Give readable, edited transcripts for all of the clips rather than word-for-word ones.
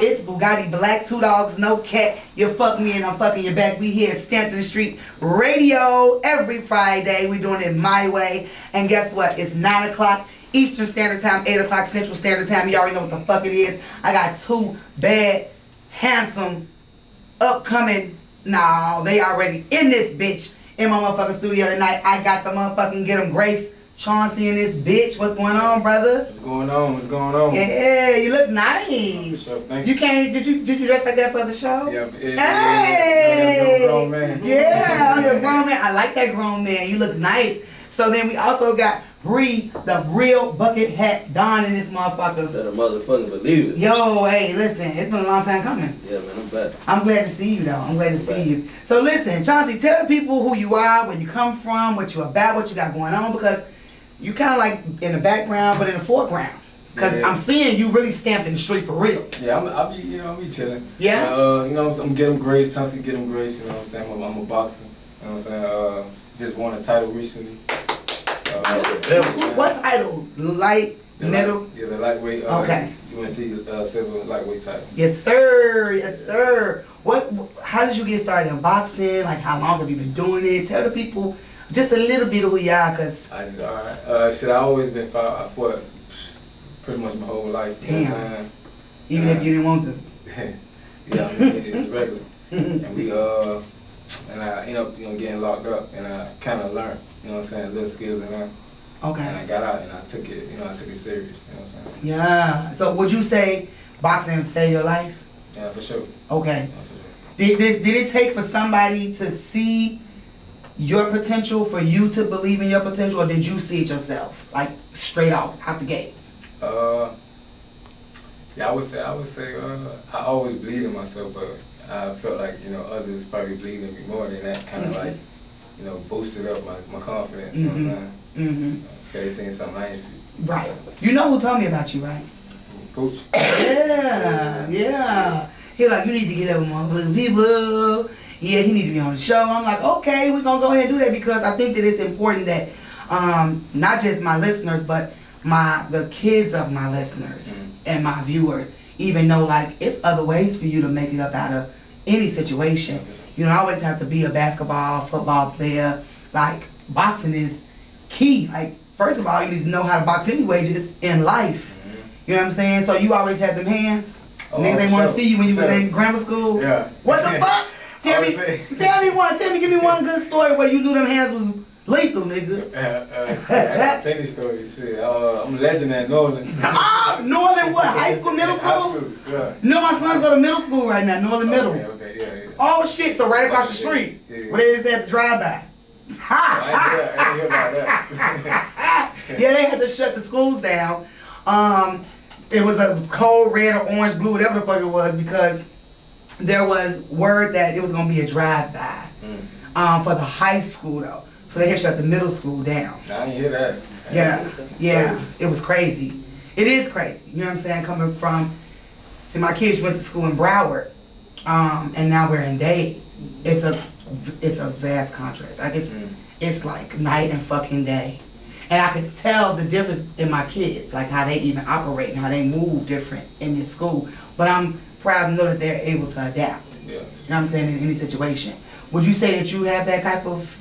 It's Bugatti Black, Two Dogs, No Cat. You fuck me and I'm fucking you back. We here at Stanton Street Radio every Friday. We doing it my way. And guess what? It's 9 o'clock Eastern Standard Time, 8 o'clock Central Standard Time. You already know what the fuck it is. I got two bad, handsome, upcoming, no, they already in this bitch in my motherfucking studio tonight. I got the motherfucking Get 'em Grace Chauncey in this bitch. What's going on, brother? What's going on? What's going on? Yeah, you look nice. Sure, thank you can't. Did you dress like that for the show? Yeah. Hey. I'm a grown man. Yeah, I'm a grown man. I like that grown man. You look nice. So then we also got Bree, the real bucket hat Don in this motherfucker. Better motherfucking believe it. Yo, hey, listen, it's been a long time coming. Yeah, man, I'm back. I'm glad to see you, though. I'm glad to see you. So listen, Chauncey, tell the people who you are, where you come from, what you about, what you got going on, because you kind of like in the background, but in the foreground. Because I'm seeing you really stamped in the street for real. Yeah, I'll be chilling. Yeah? I'm Get 'em Grace, Chauncey Get 'em Grace, you know what I'm saying? I'm a boxer, you know what I'm saying? Just won a title recently. What title? Light, middle? Yeah, the lightweight. Okay. UNC silver lightweight title. Yes, sir. Yes, sir. How did you get started in boxing? Like, how long have you been doing it? Tell the people just a little bit of who you are, because... I always been fight. I fought pretty much my whole life. Damn. You know what I'm saying? Even if you didn't want to. Yeah, I mean, it was regular. And and I ended up, getting locked up, and I kind of learned, little skills and that. Okay. And I got out and I took it, I took it serious, you know what I'm saying? Yeah. So would you say boxing saved your life? Yeah, for sure. Okay. Yeah, for sure. Did it take for somebody to see your potential for you to believe in your potential, or did you see it yourself, like straight out the gate? Yeah, I would say I always believed in myself, but I felt like, others probably believed in me more than that, kind of like, boosted up my confidence, you know what I'm saying? Mm-hmm. They seen something I ain't see. Right. You know who told me about you, right? Coach. Yeah. He like, you need to get up with motherfucking people. Yeah, he need to be on the show. I'm like, okay, we're going to go ahead and do that, because I think that it's important that not just my listeners, but the kids of my listeners and my viewers even know, like, it's other ways for you to make it up out of any situation. You don't always have to be a basketball, football player. Like, boxing is key. Like, first of all, you need to know how to box anyway, just in life. You know what I'm saying? So you always had them hands. Niggas they want to see you when you was in grammar school. Yeah. What the fuck? Tell me, give me one good story where you knew them hands was lethal, nigga. I got plenty of stories. Shit, I'm a legend at Northern. Northern what? High school, middle school? High school, yeah. No, my sons go to middle school right now. Northern Middle. Okay, yeah. Oh shit! So right across the street, where they just had to drive by. I ain't hear about that. Yeah, they had to shut the schools down. It was a cold red or orange, blue, whatever the fuck it was, because there was word that it was gonna be a drive-by for the high school though. So they had shut the middle school down. I ain't hear that. Yeah, it was crazy. It is crazy. You know what I'm saying? Coming from, see, my kids went to school in Broward, and now we're in Dade. It's a vast contrast. Like it's like night and fucking day. And I could tell the difference in my kids, like how they even operate and how they move different in this school. But I'm proud to know that they're able to adapt. Yeah. You know what I'm saying, in any situation. Would you say that you have that type of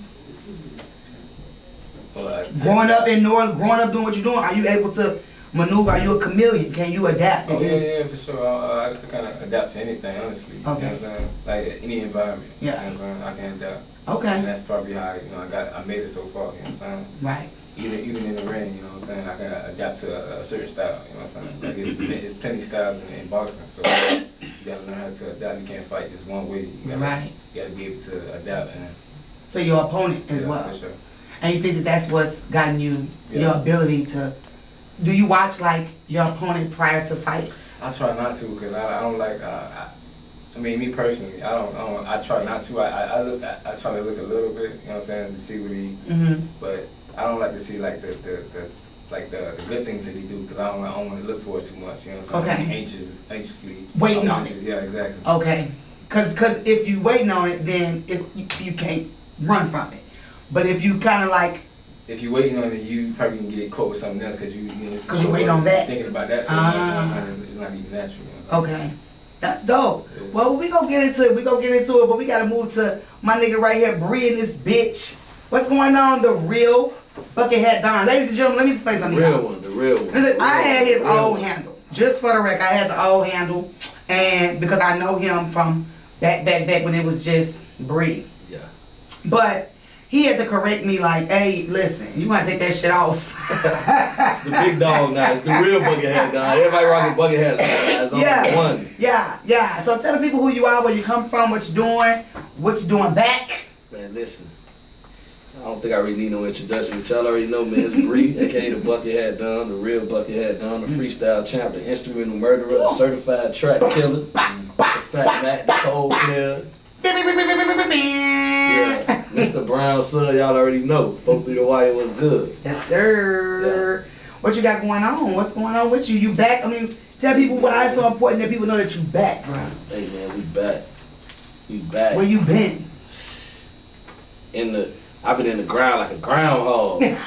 growing up in North, growing up doing what you're doing? Are you able to maneuver? Are you a chameleon? Can you adapt? Oh yeah, for sure. I kind of adapt to anything, honestly. Okay. You know what I'm saying? Like any environment. Yeah. You know what I'm saying? I can adapt. Okay. And that's probably how I made it so far. You know what I'm saying? Right. Even in the ring, you know what I'm saying? I can adapt to a certain style. You know what I'm saying? Like it's plenty styles in boxing, so you gotta learn how to adapt. You can't fight just one way. You gotta be able to adapt to your opponent as well. For sure. And you think that that's what's gotten you your ability to? Do you watch like your opponent prior to fights? I try not to, because I don't like. I mean, me personally, I try not to. I try to look a little bit, you know what I'm saying, to see what he. But I don't like to see like the good things that he do, because I don't want to look for it too much. You know what I'm saying? Okay. Anxiously waiting on it. Yeah, exactly. Okay. Cause if you waiting on it, then you can't run from it. But if you kind of like. If you're waiting on it, you probably can get caught with something else, because you're waiting on that. Thinking about that, so it's not even natural. You know what I'm saying? Okay. That's dope. Yeah. Well, we gonna get into it. But we gotta move to my nigga right here, Bree and this bitch. What's going on? The real Buckethead Ladies and gentlemen, let me explain something. The real one. Listen, I had his old handle. Just for the record, I had the old handle, and because I know him from back when it was just Bree. Yeah. But he had to correct me like, hey, listen, you want to take that shit off. It's the big dog now. It's the real Buckethead. Everybody rocking Buckethead. That's only one. Yeah. So tell the people who you are, where you come from, what you're doing back. Man, listen. I don't think I really need no introduction, but y'all already know, man. It's Bree, aka the Buckethead, the real Buckethead, the freestyle champ, the instrumental murderer, the certified track killer, the fat Mac, the cold player. Yeah, Mr. Brown, son, y'all already know. Folk through the wire was good. Yes, sir. Yeah. What you got going on? What's going on with you? You back? I mean, tell people why it's so important that people know that you back, bro. Hey, man, we back. We back. Where you been? I've been in the ground like a groundhog. Yeah,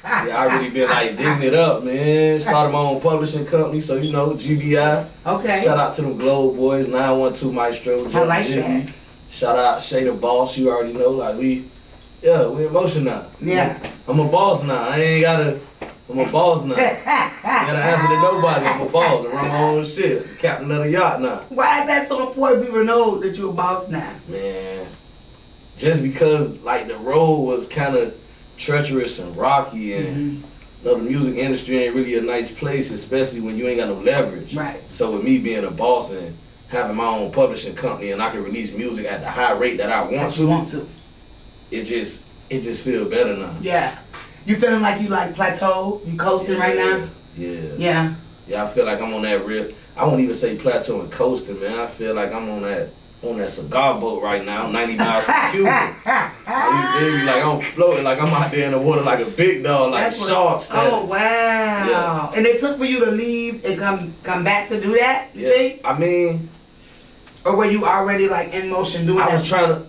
I really been like digging it up, man. Started my own publishing company, so you know, GBI. Okay. Shout out to them Globe Boys, 912 Maestro, I like Jimmy. that. Shout out Shay the Boss, you already know. Like we in motion now. Yeah. I'm a boss now. I'm a boss now. Gotta answer to nobody. I'm a boss. I run my own shit. I'm captain of the yacht now. Why is that so important? People know that you're a boss now. Man. Just because like the road was kind of treacherous and rocky, and the music industry ain't really a nice place, especially when you ain't got no leverage. Right. So with me being a boss and having my own publishing company, and I can release music at the high rate that I want to, it just feel better now. Yeah. You feeling like you like plateau? You coasting right now? Yeah. Yeah, I feel like I'm on that real. I won't even say plateau and coasting, man. I feel like I'm on that cigar boat right now, 90 miles from Cuba. You feel me? Like I'm floating, like I'm out there in the water like a big dog, like shark status. Oh wow! Yeah. And it took for you to leave and come back to do that. You think? I mean, or were you already like in motion doing that?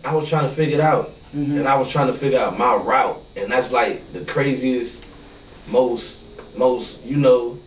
I was trying to figure it out, and I was trying to figure out my route, and that's like the craziest, most you know,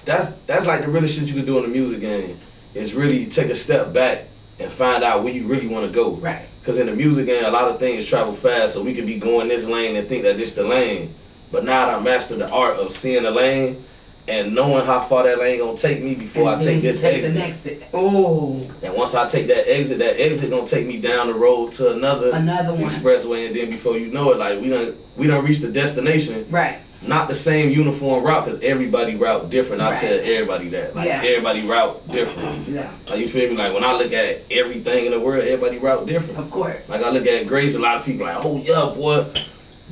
that's like the realest shit you can do in the music game. Is really take a step back and find out where you really want to go. Right. Because in the music game, a lot of things travel fast, so we could be going this lane and think that this the lane. But now that I mastered the art of seeing the lane and knowing how far that lane gonna take me before I take this exit. The next Oh. And once I take that exit gonna take me down the road to another one. Expressway, and then before you know it, like we done reached the destination. Right. Not the same uniform route, because everybody route different. I tell everybody that. Like everybody route different. Yeah. Like you feel me? Like when I look at everything in the world, everybody route different. Of course. Like I look at Grace, a lot of people like, oh yeah, boy,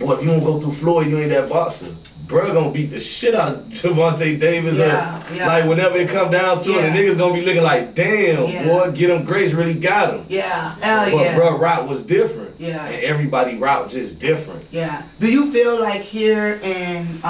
if you don't go through Floyd, you ain't that boxer. Bruh gonna beat the shit out of Javante Davis. Like whenever it come down to it, the niggas gonna be looking like, damn, boy, get him. Grace really got him. Yeah. But bruh, route was different. Yeah. And everybody route just different. Yeah. Do you feel like here in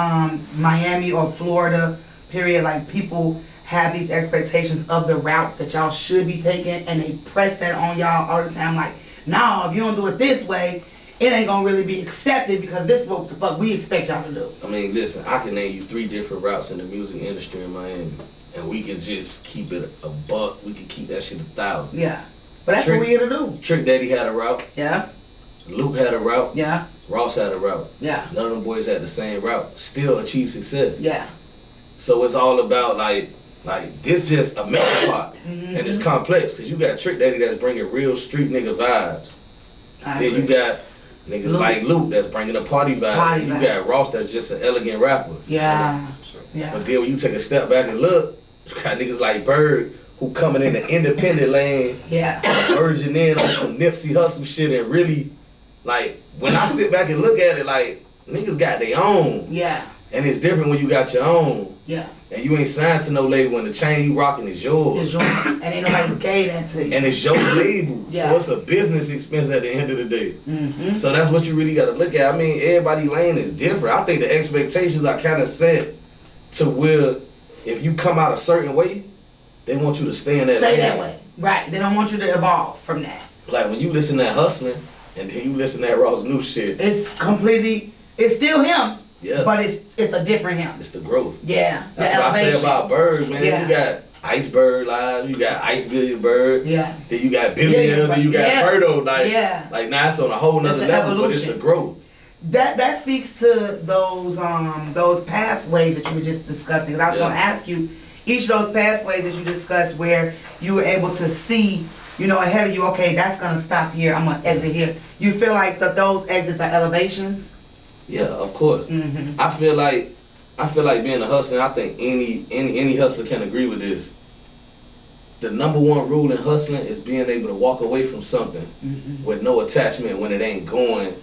Miami or Florida, period, like people have these expectations of the routes that y'all should be taking, and they press that on y'all all the time? Like, no, if you don't do it this way, it ain't gonna really be accepted because this is what the fuck we expect y'all to do. I mean, listen, I can name you 3 different routes in the music industry in Miami, and we can just keep it a buck. We can keep that shit 1,000. Yeah. But that's what we here to do. Trick Daddy had a route. Yeah. Luke had a route. Yeah. Ross had a route. Yeah. None of them boys had the same route. Still achieved success. Yeah. So it's all about like this just a melting pot, and it's complex because you got Trick Daddy that's bringing real street nigga vibes. Then you got niggas like Luke that's bringing a party vibe. And you got Ross that's just an elegant rapper. Yeah. Yeah. But then when you take a step back and look, you got niggas like Bird who coming in the independent lane, urging in on some Nipsey Hussle shit, and really, like, when I sit back and look at it, like, niggas got their own. Yeah. And it's different when you got your own. Yeah. And you ain't signed to no label, and the chain you rocking is yours. It's yours. And ain't nobody who gave that to you. And it's your label. Yeah. So it's a business expense at the end of the day. So that's what you really got to look at. I mean, everybody lane is different. I think the expectations are kind of set to where if you come out a certain way, they want you to stay in that lane. Stay that way. Right. They don't want you to evolve from that. Like when you listen to Hustling, and then you listen to that Ross new shit. It's still him. Yeah. But it's a different him. It's the growth. Yeah. That's what I say about Bird, man. Iceberg Live, you got Ice Billion Bird, Yeah. then you got Billy L, then you got Birdo. Like now it's on a whole nother level, but it's the growth. That speaks to those pathways that you were just discussing. Because I was going to ask you, each of those pathways that you discussed, where you were able to see, you know, ahead of you. Okay, that's going to stop here. I'm going to exit here. You feel like those exits are elevations? Yeah, of course. Mm-hmm. I feel like being a hustler. I think any hustler can agree with this. The number one rule in hustling is being able to walk away from something with no attachment when it ain't going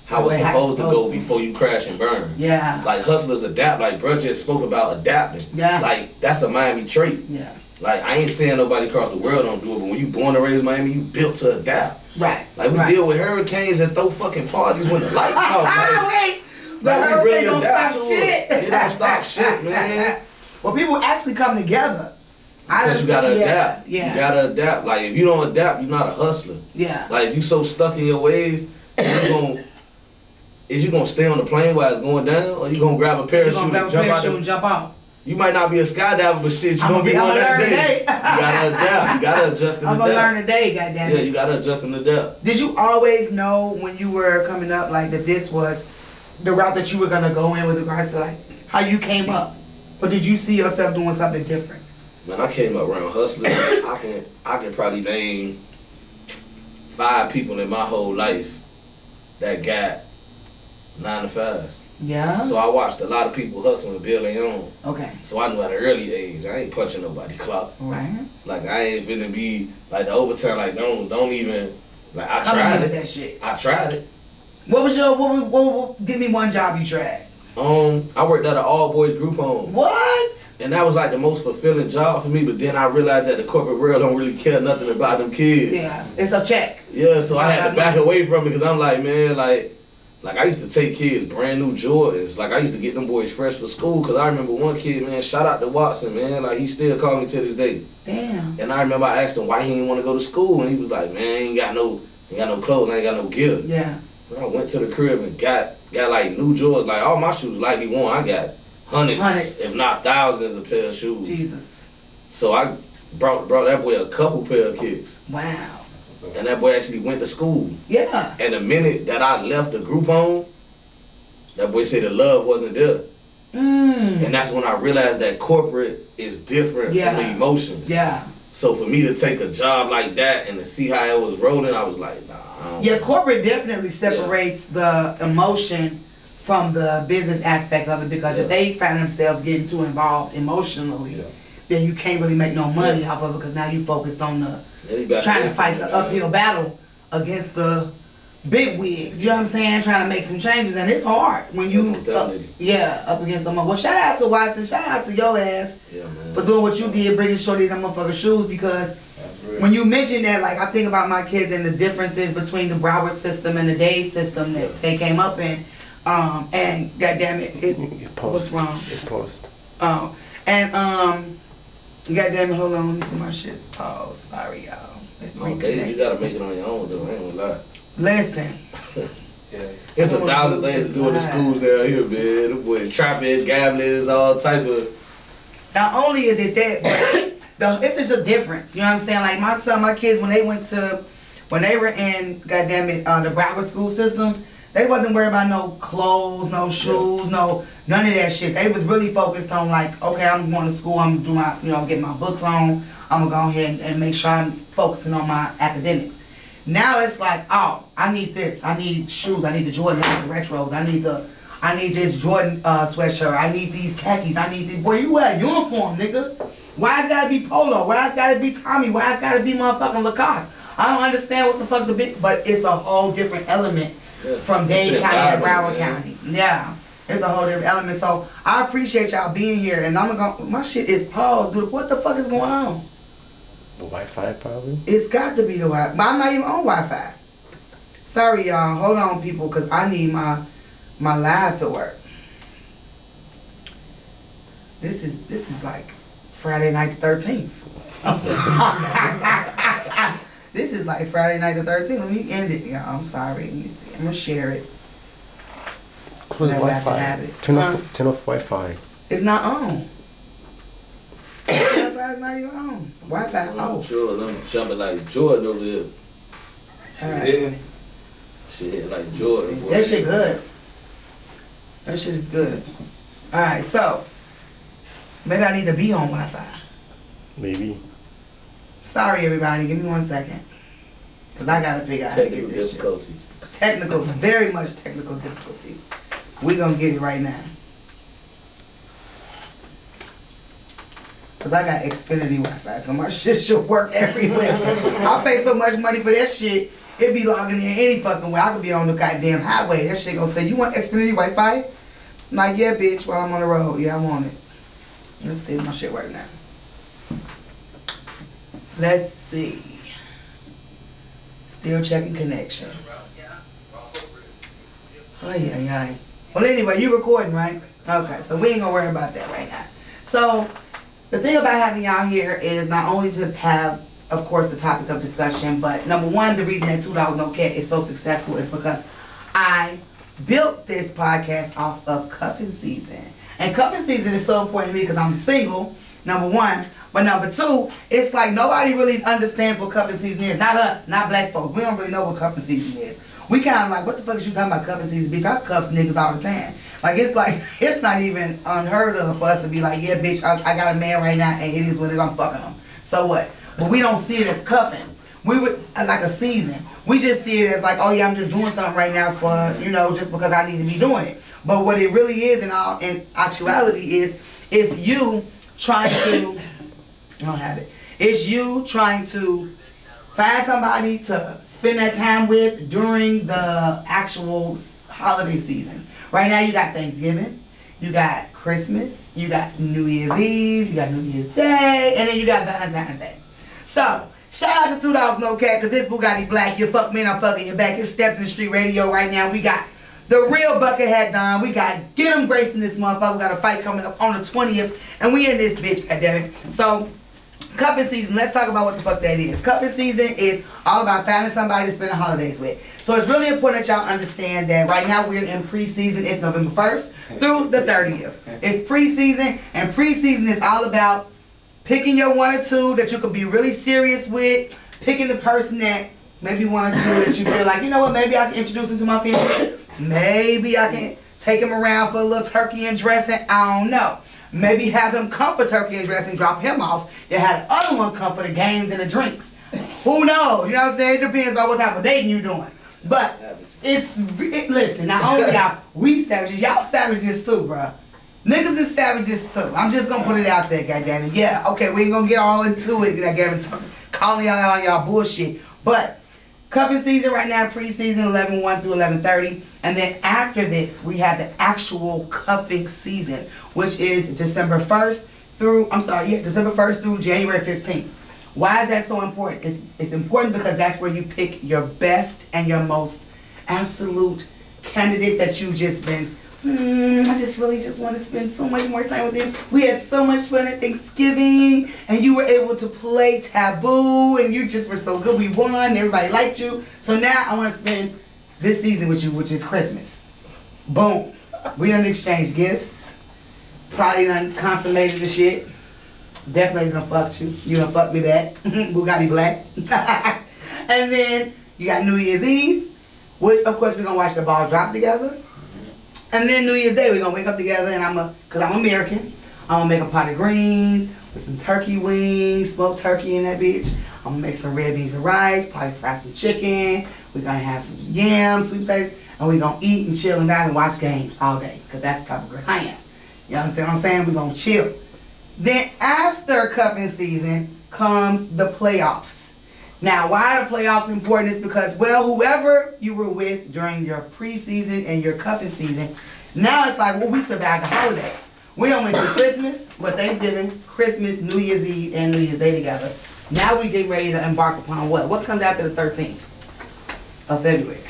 how it's supposed to go before you crash and burn. Yeah. Like hustlers adapt. Like bro just spoke about adapting. Yeah. Like that's a Miami trait. Yeah. Like I ain't saying nobody across the world don't do it, but when you born and raised in Miami, you built to adapt. Right. Like we deal with hurricanes and throw fucking parties when the lights off. Wait. The Like, we hurricanes don't stop shit. It don't stop shit, man. Well, people actually come together. Because you gotta adapt. Yeah. You gotta adapt. Like if you don't adapt, you're not a hustler. Yeah. Like if you so stuck in your ways, you gonna stay on the plane while it's going down, or you gonna grab a parachute and jump out? You might not be a skydiver, but shit, you gonna be on that day. You gotta adapt. You gotta adjust and adapt. I'm gonna learn today, goddamn. Yeah, you gotta adjust and adapt. Did you always know when you were coming up, like that this was the route that you were gonna go in with regards to like how you came up, or did you see yourself doing something different? Man, I came up around hustlers. I can probably name 5 people in my whole life that got 9 to 5s. Yeah. So I watched a lot of people hustling and build their own. Okay. So I knew at an early age, I ain't punching nobody clock. Right. Like I ain't finna be like the overtime. Like don't even. Like I tried it. That shit. I tried it. What was give me one job you tried? I worked at an all boys group home. What? And that was like the most fulfilling job for me. But then I realized that the corporate world don't really care nothing about them kids. Yeah. It's a check. Yeah. So I had to back away from it because I'm like, man, like I used to take kids brand new Jordans. Like I used to get them boys fresh for school. Cause I remember one kid, man, shout out to Watson, man. Like he still call me to this day. Damn. And I remember I asked him why he didn't want to go to school, and he was like, man, I ain't got no clothes, I ain't got no gear. Yeah. But I went to the crib and got like new Jordans. Like all my shoes lightly worn. I got hundreds, if not thousands of pair of shoes. Jesus. So I brought that boy a couple pair of kicks. Wow. And that boy actually went to school. Yeah. And the minute that I left the group home, that boy said the love wasn't there. And that's when I realized that corporate is different from the emotions. Yeah. So for me to take a job like that and to see how it was rolling, I was like, nah. I don't Yeah, corporate definitely separates the emotion from the business aspect of it, because if they find themselves getting too involved emotionally, then you can't really make no money off of it, because now you focused on trying to fight the uphill battle against the big wigs. You know what I'm saying? Trying to make some changes, and it's hard when you up against them. Well, shout out to Watson, shout out to your ass for doing what you did, bringing Shorty them motherfucking shoes, because when you mention that, like I think about my kids and the differences between the Broward system and the Dade system that they came up in, and goddamn it, what's wrong? Goddamn it, hold on, let me see my shit. Oh, sorry, y'all. Dade, you gotta make it on your own though. I ain't gonna lie. Listen. It's 1,000 things to do in the schools down here, man. The boys trapping, gambling, all type of. Not only is it that, but it's just a difference. You know what I'm saying? Like my kids, when they were in, goddamn it, the Broward school system, they wasn't worried about no clothes, no shoes, none of that shit. They was really focused on like, okay, I'm going to school, I'm doing my, getting my books on. I'm gonna go ahead and make sure I'm focusing on my academics. Now it's like, oh, I need this. I need shoes. I need the Jordan, I need the retros. I need this Jordan sweatshirt. I need these khakis. I need this. Boy, you wear a uniform, nigga. Why it's gotta be polo? Why it's gotta be Tommy? Why it's gotta be motherfucking Lacoste? I don't understand what the fuck but it's a whole different element from Dade County to Broward County. Yeah. It's a whole different element. So I appreciate y'all being here, and my shit is paused, dude. What the fuck is going on? The Wi-Fi probably? It's got to be the Wi-Fi. But I'm not even on Wi-Fi. Sorry, y'all. Hold on, people, because I need my live to work. This is like Friday night the 13th. This is like Friday night the 13th. Let me end it, y'all. I'm sorry. Let me see. I'm going to share it. So Wi-Fi. Turn off Wi-Fi. It's not on. Wi-Fi is not even on. Wi-Fi off. Sure, I'm jumping like Jordan over here. Alright. Yeah. Shit hit like Jordan, boy. That shit good. That shit is good. Alright, so maybe I need to be on Wi-Fi. Maybe. Sorry everybody, give me 1 second. Cause I gotta figure out how to Technical get this shit. difficulties. Technical, very much technical difficulties. We gonna get it right now. Cause I got Xfinity Wi-Fi, so my shit should work everywhere. I pay so much money for that shit, it be logging in any fucking way. I could be on the goddamn highway. That shit gonna say, you want Xfinity Wi-Fi? I'm like, yeah, bitch, while I'm on the road. Yeah, I want it. Let's see if my shit work now. Let's see. Still checking connection. Oh, yeah. Well, anyway, you recording, right? Okay, so we ain't gonna worry about that right now. So, the thing about having y'all here is not only to have, of course, the topic of discussion, but number one, the reason that $2 No Cat is so successful is because I built this podcast off of cuffing season. And cuffing season is so important to me because I'm single, number one. But number two, it's like nobody really understands what cuffing season is. Not us, not black folks. We don't really know what cuffing season is. We kind of like, what the fuck is you talking about cuffing season, bitch? I cuffs niggas all the time. Like, it's not even unheard of for us to be like, yeah, bitch, I got a man right now and it is what it is, I'm fucking him. So what? But we don't see it as cuffing. We would, like a season. We just see it as like, oh yeah, I'm just doing something right now for, just because I need to be doing it. But what it really is in actuality is, it's you trying to, I don't have it. It's you trying to find somebody to spend that time with during the actual holiday seasons. Right now you got Thanksgiving, you got Christmas, you got New Year's Eve, you got New Year's Day, and then you got Valentine's Day. So, shout out to $2 No Cat, because this Bugatti Black, you fuck me and I'm fucking you back. It's Stepped in the Street Radio right now. We got the real Buckethead we got Get 'em Grace in this motherfucker. We got a fight coming up on the 20th, and we in this bitch, goddammit. So, cuffing season, let's talk about what the fuck that is. Cuffing season is all about finding somebody to spend the holidays with. So it's really important that y'all understand that right now we're in pre-season. It's November 1st through the 30th. It's pre-season, and pre-season is all about picking your one or two that you could be really serious with, picking the person that maybe one or two that you feel like, you know what, maybe I can introduce him to my family. Maybe I can take him around for a little turkey and dressing. I don't know. Maybe have him come for turkey and dressing, drop him off, then have the other one come for the games and the drinks. Who knows? You know what I'm saying? It depends on what type of dating you're doing. But listen, not only y'all, we savages, y'all savages too, bruh. Niggas is savages too. I'm just gonna put it out there, goddammit. Yeah, okay, we ain't gonna get all into it, goddammit, calling y'all out on y'all bullshit. But cuffing season right now, pre-season 11/1 through 11/30. And then after this, we have the actual cuffing season, which is December 1st through January 15th. Why is that so important? It's important because that's where you pick your best and your most absolute candidate that you've just been, I just really want to spend so much more time with him. We had so much fun at Thanksgiving, and you were able to play Taboo, and you just were so good. We won, everybody liked you. So now I want to spend this season with you, which is Christmas. Boom. We done exchanged gifts. Probably done consummated the shit. Definitely gonna fuck you. You gonna fuck me back. Bugatti Black. And then you got New Year's Eve, which of course we're gonna watch the ball drop together. And then New Year's Day, we're gonna wake up together and cause I'm American, I'm gonna make a pot of greens with some turkey wings, smoked turkey in that bitch. I'm gonna make some red beans and rice, probably fry some chicken. We're gonna have some yams, sweet potatoes, and we're gonna eat and chill and dine and watch games all day. Cause that's the type of girl I am. You understand what I'm saying? We're gonna chill. Then after cuffing season comes the playoffs. Now, why the playoffs important is because, well, whoever you were with during your preseason and your cuffing season, now it's like, well, we survived the holidays. We don't went through Christmas, but Thanksgiving, Christmas, New Year's Eve, and New Year's Day together. Now we get ready to embark upon what? What comes after the 13th of February?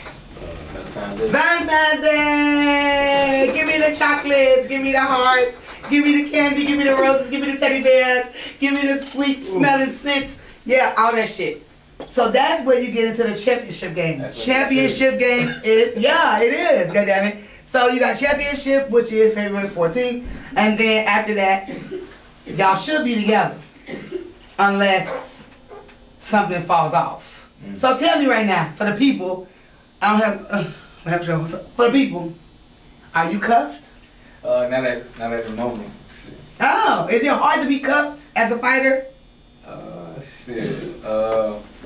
Valentine's Day. Valentine's Day! Give me the chocolates, give me the hearts, give me the candy, give me the roses, give me the teddy bears, give me the sweet smelling scents. Yeah, all that shit. So that's where you get into the championship game. Championship game is, yeah, it is, goddammit. So you got championship, which is February 14th, and then after that, y'all should be together. unless something falls off. So tell me right now, for the people, I don't have, for the people, are you cuffed? Not at the moment. Shit. Oh, is it hard to be cuffed as a fighter?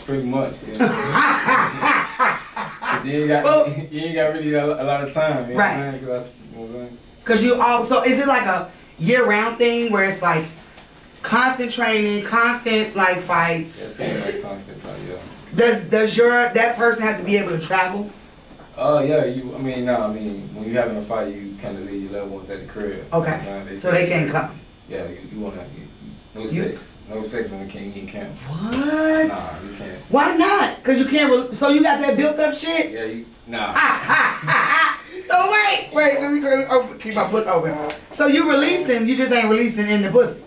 Pretty much, yeah. 'Cause you ain't got really a lot of time, you know Right. what I'm saying? 'Cause that's, you know what I'm saying? Cause you also, is it like a year-round thing where it's like constant training, constant like Yeah, fights? it's pretty much constant time, yeah. Does that person have to be able to travel? Yeah, when you having a fight, you kind of leave your loved ones at the crib. Okay, You know what I'm saying? so they can't come. Yeah, you wanna, no sex. No sex when you in camp. What? Nah, you can't. Why not? Cause you can't. So you got that built up shit. Yeah, nah. So wait, let me keep my book open. So you releasing, you just ain't releasing in the pussy.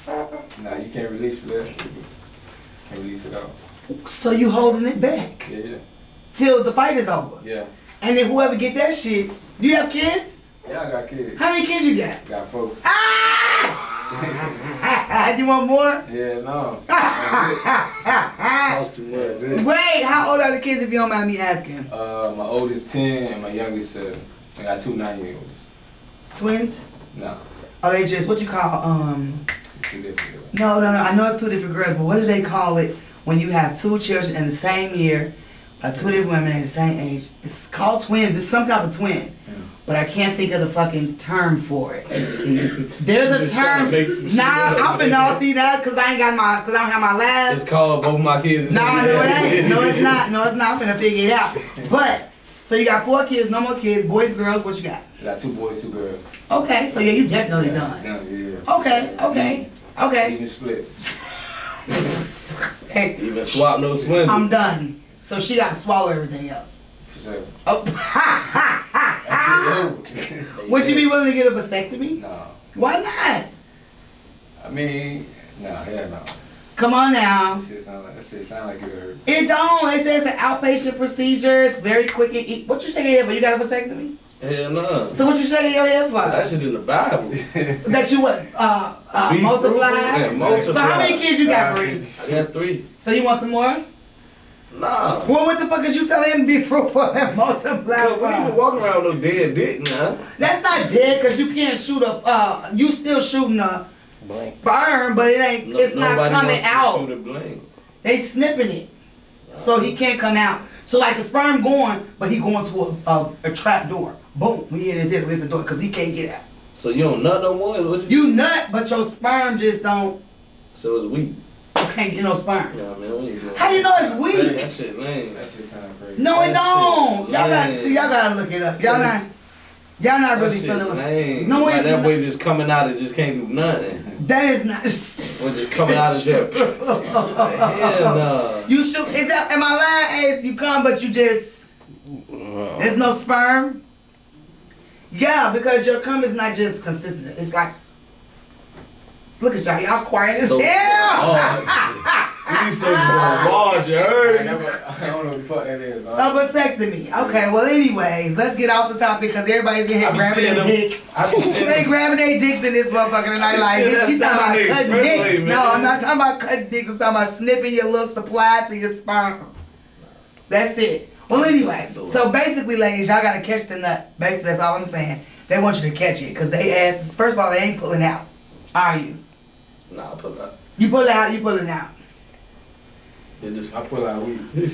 Nah, you can't release for that. Can't release it out. So you holding it back Yeah. till the fight is over. Yeah. And then whoever get that shit, do you have kids? Yeah, I got kids. How many kids you got? Got 4. Ah! You want more? Yeah, no. Cost too much. That's it. Wait, how old are the kids if you don't mind me asking? My oldest 10 and my youngest 7. I got 2 9-year-olds. Twins? No, Oh, they just, what you call, 2 different. no, I know it's 2 different girls, but what do they call it when you have 2 children in the same year, 2 different women at the same age? It's called twins. It's some type of twin. But I can't think of the fucking term for it. There's a Just trying term. to make some shit Nah, up. I'm finna all see that because I don't have my labs. It's called both my kids. Nah, no, it ain't. No, it's not. No, it's not. I'm finna figure it out. But, so you got 4 kids, no more kids, boys, girls, what you got? I got 2 boys, 2 girls. Okay, so yeah, you definitely done. Yeah. Okay. Even split. Hey, Even swap no swindle. I'm done. So she got to swallow everything else. For sure. Oh. Would you be willing to get a vasectomy? No. Why not? I mean, nah, hell no. Come on now. That shit sound like it hurt. It don't. It says it's an outpatient procedure. It's very quick and easy. What you shaking your head for? You got a vasectomy? Hell no. So what you shaking your head for? That shit in the Bible. That you what? Be Multiply? fruitful and multiply. So how many kids you got, Bree? I got 3. So you want some more? Nah. Well, what the fuck is you telling him to be fruitful and multiply? Cause we ain't been walking around with no dead dick now. That's not dead because you can't shoot a. You still shooting a sperm, but it ain't. It's not Nobody coming wants to out. shoot a blank. They snipping it, so he can't come out. So like the sperm going, but he going to a trap door. Boom, he hit his head against the door because he can't get out. So you don't nut no more? What You nut, but your sperm just don't. So it's weak. You can't get no sperm. Yeah, man. We ain't doing How do you know it's Hey, weak? that shit lame. That shit sound crazy. No, it That don't. shit Y'all got lame. see. Y'all gotta look it up. Y'all not That really shit feeling. lame. No, Like it's that not. boy just coming out and just can't do nothing. That is not. Or just coming out of jail. Hell no. You shoot. Is that? Am I lying? Ace, you come, but you just. There's no sperm. Yeah, because your cum is not just consistent. It's like. Look at y'all. Y'all quiet as So hell. You need some large, you heard? I don't know what the fuck that is, A man. vasectomy. Okay, well, anyways, let's get off the topic because everybody's in here I be grabbing seeing their them- dick. I be seeing They them- grabbing their dicks in this motherfucker tonight. Like, seeing bitch, that she talking sound about cutting expressway, dicks. man. No, I'm not talking about cutting dicks. I'm talking about snipping your little supply to your sperm. That's it. Well, anyway, so basically, ladies, y'all gotta catch the nut. Basically, that's all I'm saying. They want you to catch it because they asses. First of all, they ain't pulling out. Are you? Nah, pull up. You pull out. You pulling out. I pull out weed. Hey,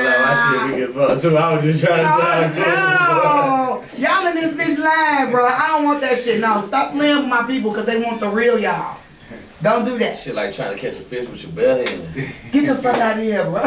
like, my shit we get fucked too. I was just trying to sound good. Oh, no. Y'all in this bitch line, bro. I don't want that shit. No, stop playing with my people because they want the real y'all. Don't do that. Shit like trying to catch a fish with your bare hands. Get the fuck out of here, bro.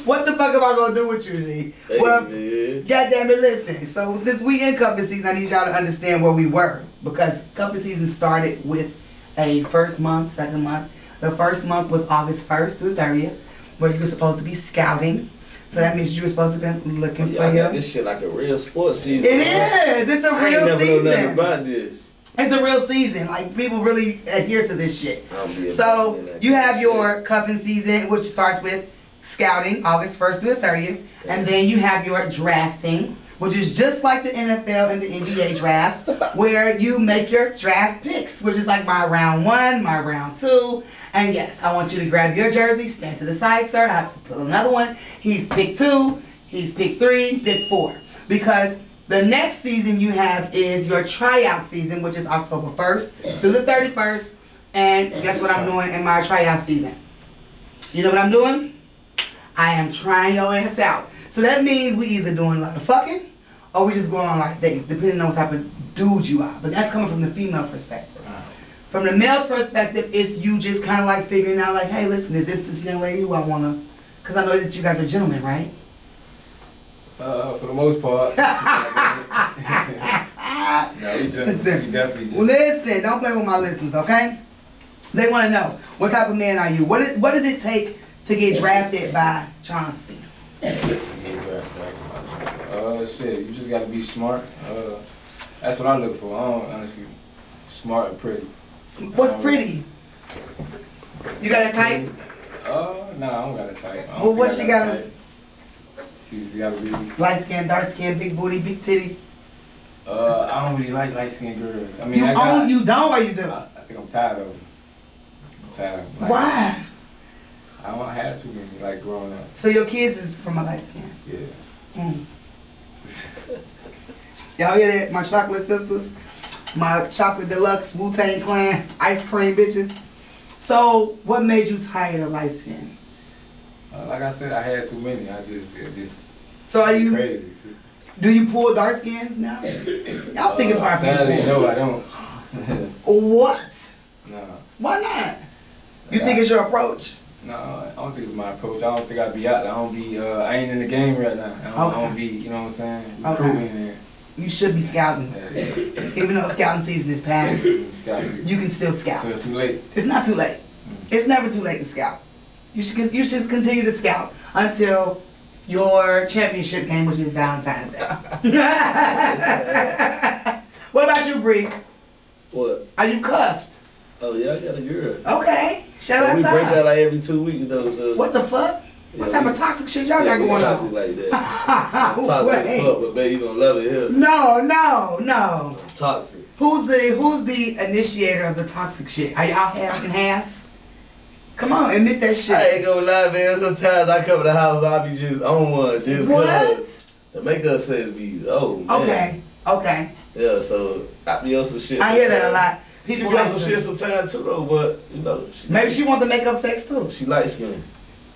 What the fuck am I gonna do with you, Lee? Well, Hey, goddamn it, listen. So since we in cuffing season, I need y'all to understand where we were because cuffing season started with a first month, second month. The first month was August 1st through 30th, where you were supposed to be scouting. So that means you were supposed to be looking for y'all your. got this shit like a real sports season. It is. It's a I real ain't never know nothing season. about this. It's a real season. Like people really adhere to this shit. I'll be So involved in that you have shit. your cuffing season, which starts with scouting, August 1st through the 30th, and then you have your drafting, which is just like the NFL and the NBA draft, where you make your draft picks, which is like my round 1, my round 2. And yes, I want you to grab your jersey, stand to the side, sir. I have to put another one. He's pick 2, he's pick 3, pick 4. Because the next season you have is your tryout season, which is October 1st through the 31st. And guess what I'm doing in my tryout season? You know what I'm doing? I am trying your ass out. So that means we either doing a lot of fucking or we just going on a lot of dates, depending on what type of dude you are. But that's coming from the female perspective. From the male's perspective, it's you just kind of like figuring out like, hey, listen, is this young lady who I want to, because I know that you guys are gentlemen, right? For the most part. No, we definitely gentlemen. Well, listen, don't play with my listeners, okay? They want to know, what type of man are you? What does it take to get drafted by Chauncey? Shit, you just gotta be smart. That's what I look for. I don't honestly, smart and pretty. What's pretty? You got a type? Nah, I don't got a type. Well, what she got? She's gotta be light skin, dark skin, big booty, big titties. I don't really like light skinned girls. I mean, you don't or you do? I think I'm tired of them. Like, why? I don't have too many, like, growing up. So your kids is from a light skin? Yeah. Y'all hear that? My chocolate sisters, my chocolate deluxe, Wu-Tang Clan, ice cream bitches. So what made you tired of light skin? Like I said, I had too many. I just so are you crazy. Do you pull dark skins now? Y'all think it's hard for sadly, you? No, I don't. What? No. Why not? You think it's your approach? No, I don't think it's my approach. I don't think I'd be out there. I ain't in the game right now. I don't be, you know what I'm saying? Recruiting. You should be scouting. Even though scouting season is past, you can still scout. So it's too late? It's not too late. It's never too late to scout. You should continue to scout until your championship game, which is Valentine's Day. What about you, Bree? What? Are you cuffed? Oh yeah, I got a girl. Okay. Shout out We to break her. out like every 2 weeks though. So. What the fuck? Yeah, what type of toxic shit y'all got going toxic on? like that. I'm toxic as fuck, but baby, you gonna love it here. No. I'm toxic. Who's the initiator of the toxic shit? Are y'all half and half? Come on, admit that shit. I ain't gonna lie, man. Sometimes I come to the house, I'll be just on one, just cause the makeup says be, oh man. Okay. Yeah, so I be on some shit. I hear that a lot. She People be on like some shit sometimes too though, but you know. Maybe she want the makeup sex too. She light skinned.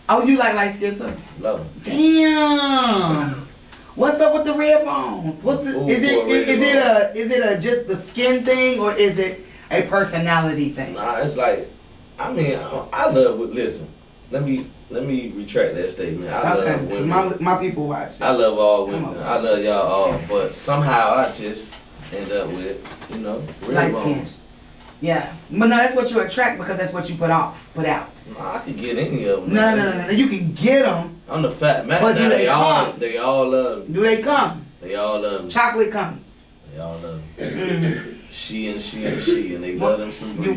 Oh, you like light skin too? Love her. Damn. What's up with the red bones? Is it a just the skin thing or is it a personality thing? Nah, it's like, I mean, I love. Listen, let me retract that statement. I love women. My people watch. I love all women. I love y'all all, but somehow I just end up with, red light bones. skin. Yeah, but no, that's what you attract because that's what you put out. Nah, I could get any of them. No. You can get them. I'm the fat man. But now, do they come? They all love me. Do they come? They all love me. Chocolate comes. They all love me. She, and they love them some. They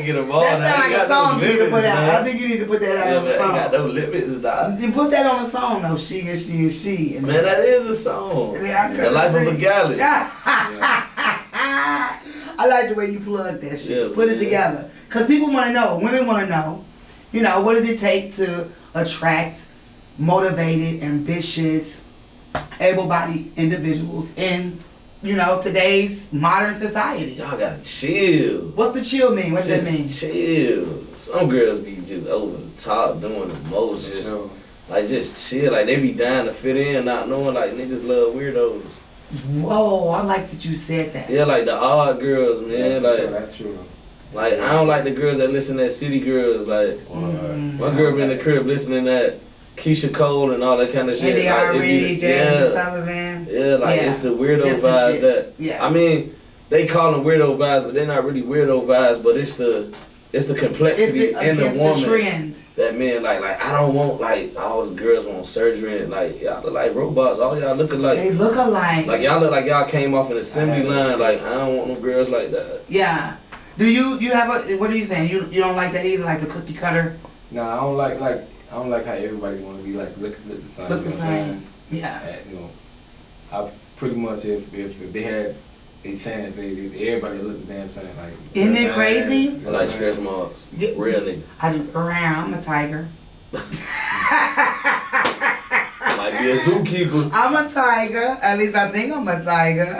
get them all. That sounds like a song you need to put out. Man. I think you need to put that out on a song. They got no limits, dog. You put that on a song though. She. And man, that is a song. The Life of a Galley. I like the way you plug that shit. Yeah, Put it together. Because people want to know. Women want to know. What does it take to attract motivated, ambitious, able-bodied individuals in, today's modern society? Y'all gotta chill. What's the chill mean? What does that mean? Chill. Some girls be just over the top doing the most. Just chill. Like, they be dying to fit in, not knowing, like, niggas love weirdos. Whoa, I like that you said that. Yeah, like the odd girls, man. Yeah, like, that's true. Like, I don't like the girls that listen to that city girls. Like, one girl be in the crib listening to that Keisha Cole and all that kind of shit. N.D.R.E., Jasmine Sullivan. Yeah, it's the weirdo vibes that. Yeah. I mean, they call them weirdo vibes, but they're not really weirdo vibes. But it's the complexity in the woman. The trend. That men like I don't want like all the girls want surgery and like y'all look like robots. All y'all look alike. They look alike. Like y'all look like y'all came off an assembly line. Like I don't want no girls like that. Yeah. Do you have what are you saying? You don't like that either, like the cookie cutter? Nah, I don't like I don't like how everybody want to be like look the same. Look the you know what I'm same. Yeah. saying? You know, I pretty much if they had a chance, everybody look the damn same. Like, Isn't it crazy? You know I what like I'm saying? stretch marks. Yeah. Real nigga. I do. I'm a tiger. Might be a zookeeper. I'm a tiger. At least I think I'm a tiger.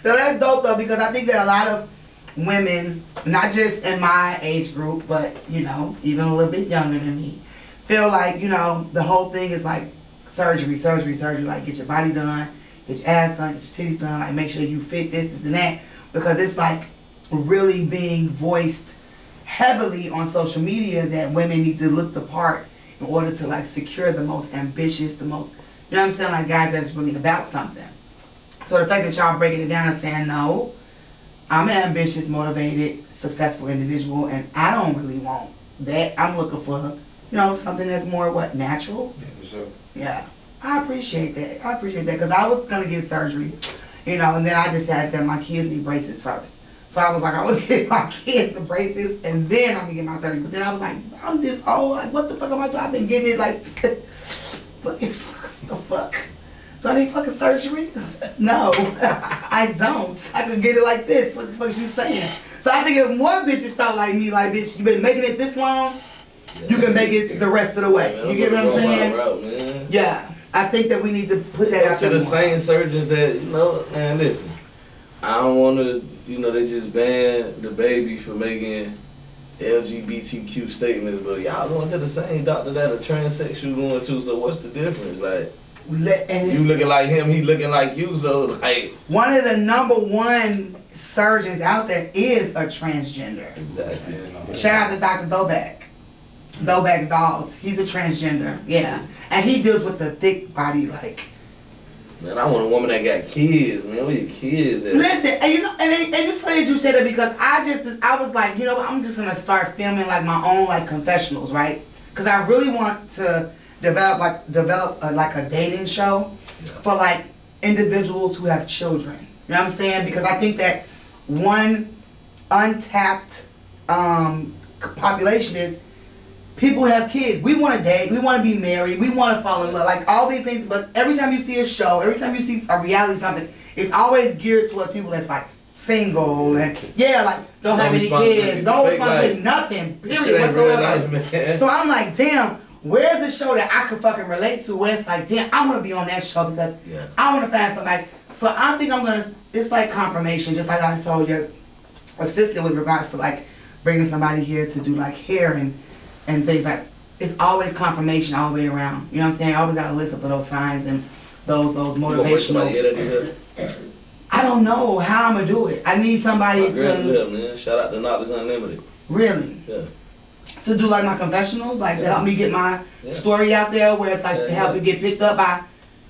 So that's dope though, because I think that a lot of women, not just in my age group, but you know, even a little bit younger than me, feel like, you know, the whole thing is like surgery. Like get your body done, get your ass done, get your titties done, like make sure you fit this and that. Because it's like really being voiced heavily on social media that women need to look the part in order to like secure the most ambitious, the most, you know what I'm saying, like guys that's really about something. So the fact that y'all breaking it down and saying, no, I'm an ambitious, motivated, successful individual, and I don't really want that. I'm looking for, you know, something that's more, what, natural? Yeah, for sure. Yeah. I appreciate that. Because I was going to get surgery, you know, and then I decided that my kids need braces first. So I was like, I would get my kids the braces, and then I'm going to get my surgery. But then I was like, I'm this old. Like, what the fuck am I doing? I've been getting it, like, what the fuck? Do I need fucking surgery? No, I don't. I could get it like this. What the fuck is you saying? So I think if more bitches thought like me, like, bitch, you been making it this long, you can make it the rest of the way. Man, you get what I'm saying? route, man. Yeah, I think that we need to put that out To there the more. same surgeons that, you know, man, listen, I don't want to, you know, they just banned the baby for making LGBTQ statements, but y'all going to the same doctor that a transsexual going to, so what's the difference? Like, And you looking like him, he looking like you, so like. one of the #1 surgeons out there is a transgender. Exactly. Shout out to Dr. Doback. Doback's dolls. He's a transgender. Yeah. And he deals with the thick body, like. Man, I want a woman that got kids, man. Where your kids at? Listen, and you know, and it's funny that you said that, because I was like, you know what, I'm just gonna start filming like my own like confessionals, right? Because I really want to develop a dating show for like individuals who have children. You know what I'm saying? Because I think that one untapped population is people who have kids. We want to date, we want to be married, we want to fall in love, like all these things. But every time you see a show, every time you see a reality something, it's always geared towards people that's like single and like don't have any kids, no responsibility, nothing, period whatsoever. So I'm like, damn, where's the show that I can fucking relate to where it's like, damn, I want to be on that show because I want to find somebody. So I think it's like confirmation, just like I told your assistant with regards to like bringing somebody here to do like hair and things like, it's always confirmation all the way around. You know what I'm saying? I always got to listen for those signs and those motivational. I don't know how I'm gonna do it. I need somebody to. Man. Shout out to Knowledge Unlimited. Really? Yeah. To do like my confessionals, like to help me get my story out there, where it's like to help it get picked up by.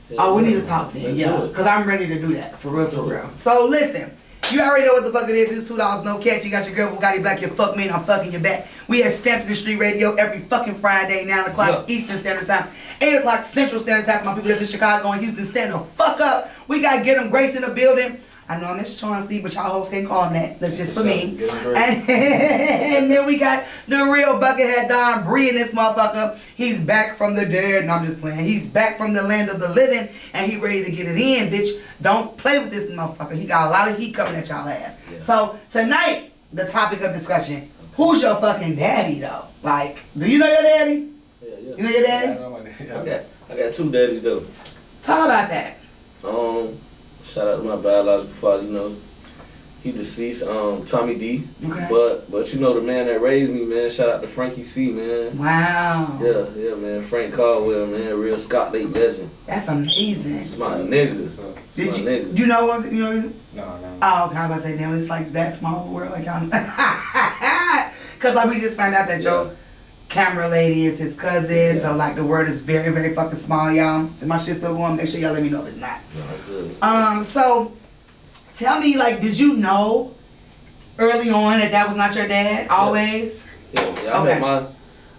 We need to talk then, because I'm ready to do that for real. So listen, you already know what the fuck it is. It's 2 Dogs No Catch. You got your girl Bugatti Black. You fuck me and I'm fucking your back. We at Stamped in the Street Radio every fucking Friday, 9 o'clock Eastern Standard Time, 8 o'clock Central Standard Time. For my people that's in Chicago and Houston, stand the fuck up. We got Get 'em Grace in the building. I know I'm Miss Chauncey, but y'all hoes can't call him that. That's just for me. And then we got the real Buckethead Don Bree in this motherfucker. He's back from the dead. And I'm just playing. He's back from the land of the living, and he ready to get it in, bitch. Don't play with this motherfucker. He got a lot of heat coming at y'all ass. Yeah. So tonight, the topic of discussion: who's your fucking daddy though? Like, do you know your daddy? Yeah. You know your daddy? Yeah, I know my daddy. I got 2 daddies though. Talk about that. Shout out to my biological father, you know. He deceased, Tommy D. Okay. But you know the man that raised me, man, shout out to Frankie C, man. Wow. Yeah, man. Frank Caldwell, man, real Scott Lake legend. That's amazing. It's my niggas. You know what? You know. No. Oh, okay. I was about to say, damn, it's like that small of a world, like I'm. Cause like we just found out that your camera lady is his cousin, so like the word is very, very fucking small, y'all. So my shit still going. Make sure y'all let me know if it's not. No, that's good. So tell me, like, did you know early on that was not your dad? Always? Yeah.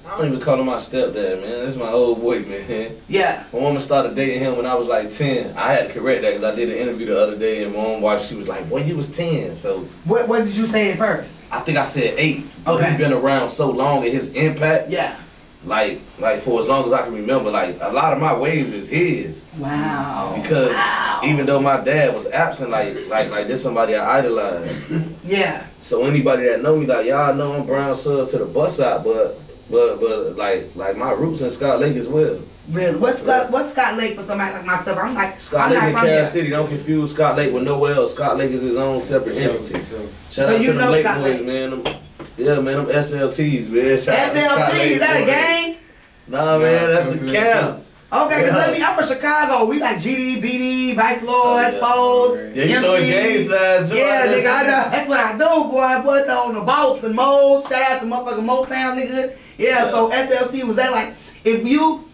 I don't even call him my stepdad, man. That's my old boy, man. Yeah. My mama started dating him when I was like 10. I had to correct that because I did an interview the other day and my mom watched. She was like, "Boy, you was 10." So what did you say at first? I think I said 8. But Okay. he's been around so long and his impact. Yeah. like for as long as I can remember, like a lot of my ways is his. Wow. Because even though my dad was absent, like this somebody I idolized. Yeah. So anybody that know me, like y'all know I'm brown sub to the bus out, but like my roots in Scott Lake as well. Really? What's Scott Lake for somebody like myself? I'm like, Scott I'm Lake not in from Cass there. City. Don't confuse Scott Lake with nowhere else. Scott Lake is his own separate entity. Shout out you to the know Lake Scott boys, Lake. man. Yeah, man, them SLTs, man. Shout out to Scott SLT, Lake is that a boys. gang? Nah, man, that's the camp. Okay, cause Yeah. I'm from Chicago. We like GD, BD, Vice Lords, yeah. Foes, Yeah, you know gang signs too. Yeah, nigga, I know. That's what I do, boy. I put on the boss and Mo's. Shout out to motherfucking Motown, nigga. Yeah, so SLT was that like, if you,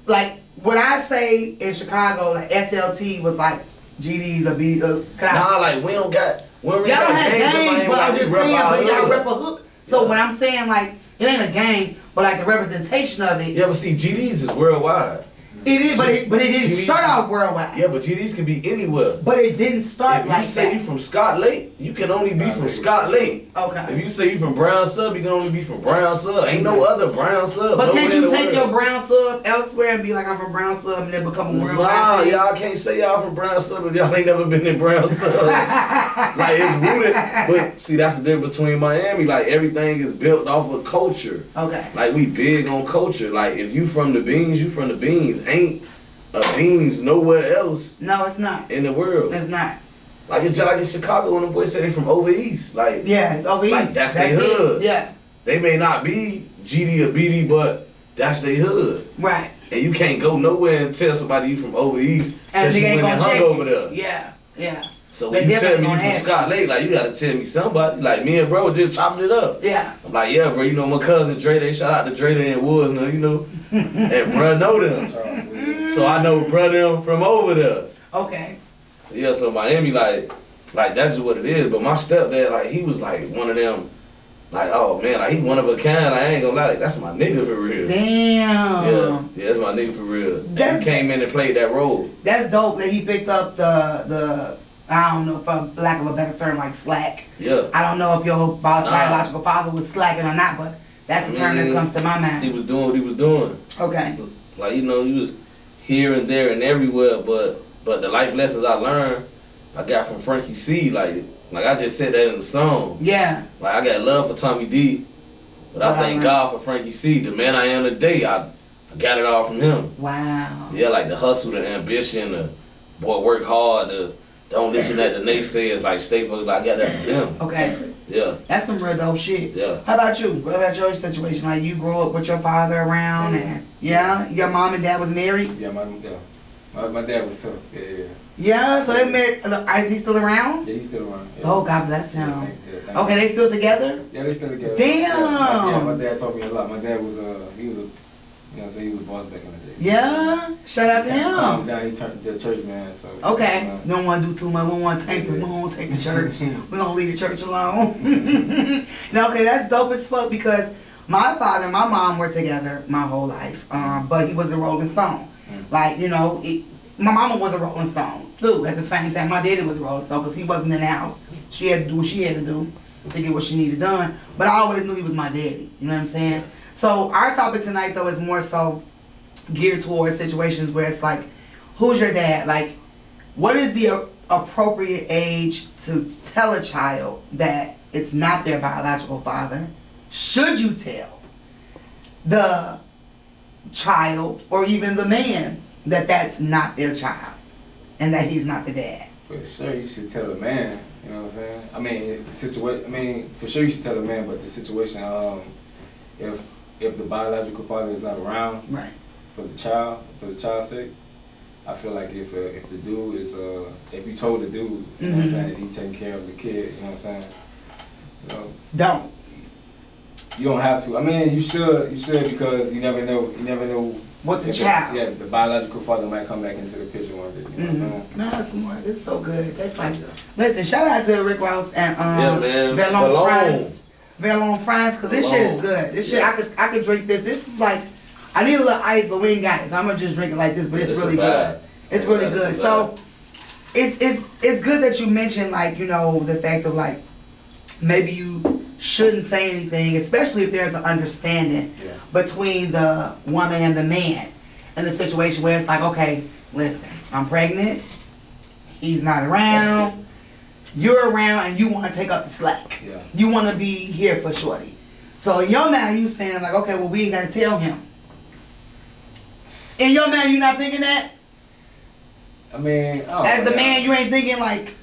like, what I say in Chicago, like SLT was like GDs or B. Nah, like we don't really Y'all don't got have gangs in gangs, Miami, but like, I'm we just rep saying, our but y'all hood. rep a hood. So when I'm saying like, it ain't a gang, but like the representation of it, Yeah, but see, GDs is worldwide. it is, but it didn't GDs start out worldwide. Yeah, but GDs can be anywhere. But it didn't start If like you say you that. from Scott Lake, you can only be from Scott Lake. Okay. If you say you from Brown Sub, you can only be from Brown Sub. Ain't no other Brown Sub. But nowhere can't in you the take world. your brown sub elsewhere and be like, I'm from brown sub and then become a worldwide Nah, thing? y'all can't say y'all from Brown Sub if y'all ain't never been in Brown Sub. Like it's rooted, but see that's the difference between Miami. Like everything is built off of culture. Okay. Like we big on culture. Like if you from the beans, you from the beans. Ain't a beans nowhere else No, it's not. in the world. It's not. Like it's just like in Chicago when the boys say they from over east. Like Yeah, it's over Like, east. that's their it. hood. Yeah. they may not be GD or BD, but that's their hood. Right. And you can't go nowhere and tell somebody you from over east And because they you ain't went and gonna hung check over you. there. Yeah. Yeah. So They when you tell definitely me you gonna from ask Scott Lake, like you gotta tell me somebody. Like me and bro was just chopping it up. Yeah. I'm like, yeah, bro, you know my cousin Dre, they shout out to Dre they in Woods now, you know. And bro know them. So I know bro them from over there. Okay. Yeah, so Miami, like that's just what it is. But my stepdad, like, he was like one of them, like, oh man, like he one of a kind. Like, I ain't gonna lie, like that's my nigga for real. Damn. Yeah, that's my nigga for real. And That's- he came in and played that role. That's dope that he picked up the I don't know, for lack of a better term, like slack. Yeah. I don't know if your biological father was slacking or not, but that's the term that comes to my He mind. was doing what he was doing. Okay. Like, you know, he was here and there and everywhere, but the life lessons I learned, I got from Frankie C. Like I just said that in the song. Yeah. Like I got love for Tommy D, but I thank God for Frankie C. The man I am today, I got it all from him. Wow. Yeah, like the hustle, the ambition, the boy work hard, the don't listen to the naysayers, like stay focused. Like, I got that from him. Okay. Yeah, That's some real dope shit. yeah. How about you? What about your situation? Like you grew up with your father around and your mom and dad was married? Yeah, my dad was tough. Yeah. Yeah, so they married. Is he still around? Yeah, he's still around. Yeah. Oh, God bless him. Yeah, thank Okay, they still together? Yeah, they still together. Damn. My dad taught me a lot. My dad was he was a, you know, he was a boss back in the day. Yeah. Shout out to him. Now he turned to a church man. So Okay. We don't want to do too much. We don't want to take the. We don't want to take the church. We're gonna leave the church alone. Now, okay, that's dope as fuck because my father and my mom were together my whole life. But he was a Rolling Stone. Like, you know, my mama was a Rolling Stone too. At the same time, my daddy was a Rolling Stone because he wasn't in the house. She had to do what she had to do to get what she needed done. But I always knew he was my daddy. You know what I'm saying? So our topic tonight though is more so geared towards situations where it's like, who's your dad? Like, what is the appropriate age to tell a child that it's not their biological father? Should you tell the child or even the man that that's not their child and that he's not the dad? for sure you should tell the man. You know what I'm saying? I mean, the situation. I mean, for sure you should tell the man, but the situation. If the biological father is not around, Right. for the child's sake, I feel like if the dude is if you told the dude, you know what I'm saying, that he taking care of the kid, you know what I'm saying, you know, Don't. you don't have to. I mean, you should because you never know What the if child. the biological father might come back into the picture one day. You know what I'm saying? No, it's smart. It's so good. That's like, listen, shout out to Rick Ross and Yeah, man. Verlon France. Verlon France, because this shit is Verlon. good. This shit, Yeah. I could drink this. This is like, I need a little ice, but we ain't got it, so I'm gonna just drink it like this. But it's It's really a vibe. good. It's really Yeah, it's good. a So, it's good that you mentioned like, you know, the fact of like, maybe you shouldn't say anything, especially if there's an understanding between the woman and the man in the situation where it's like, okay, listen, I'm pregnant, he's not around, you're around, and you want to take up the slack. Yeah. You want to be here for shorty. So in your mind, you saying like, okay, well, we ain't got to tell him. In your mind, you not thinking that? I mean, as the man, you ain't thinking like,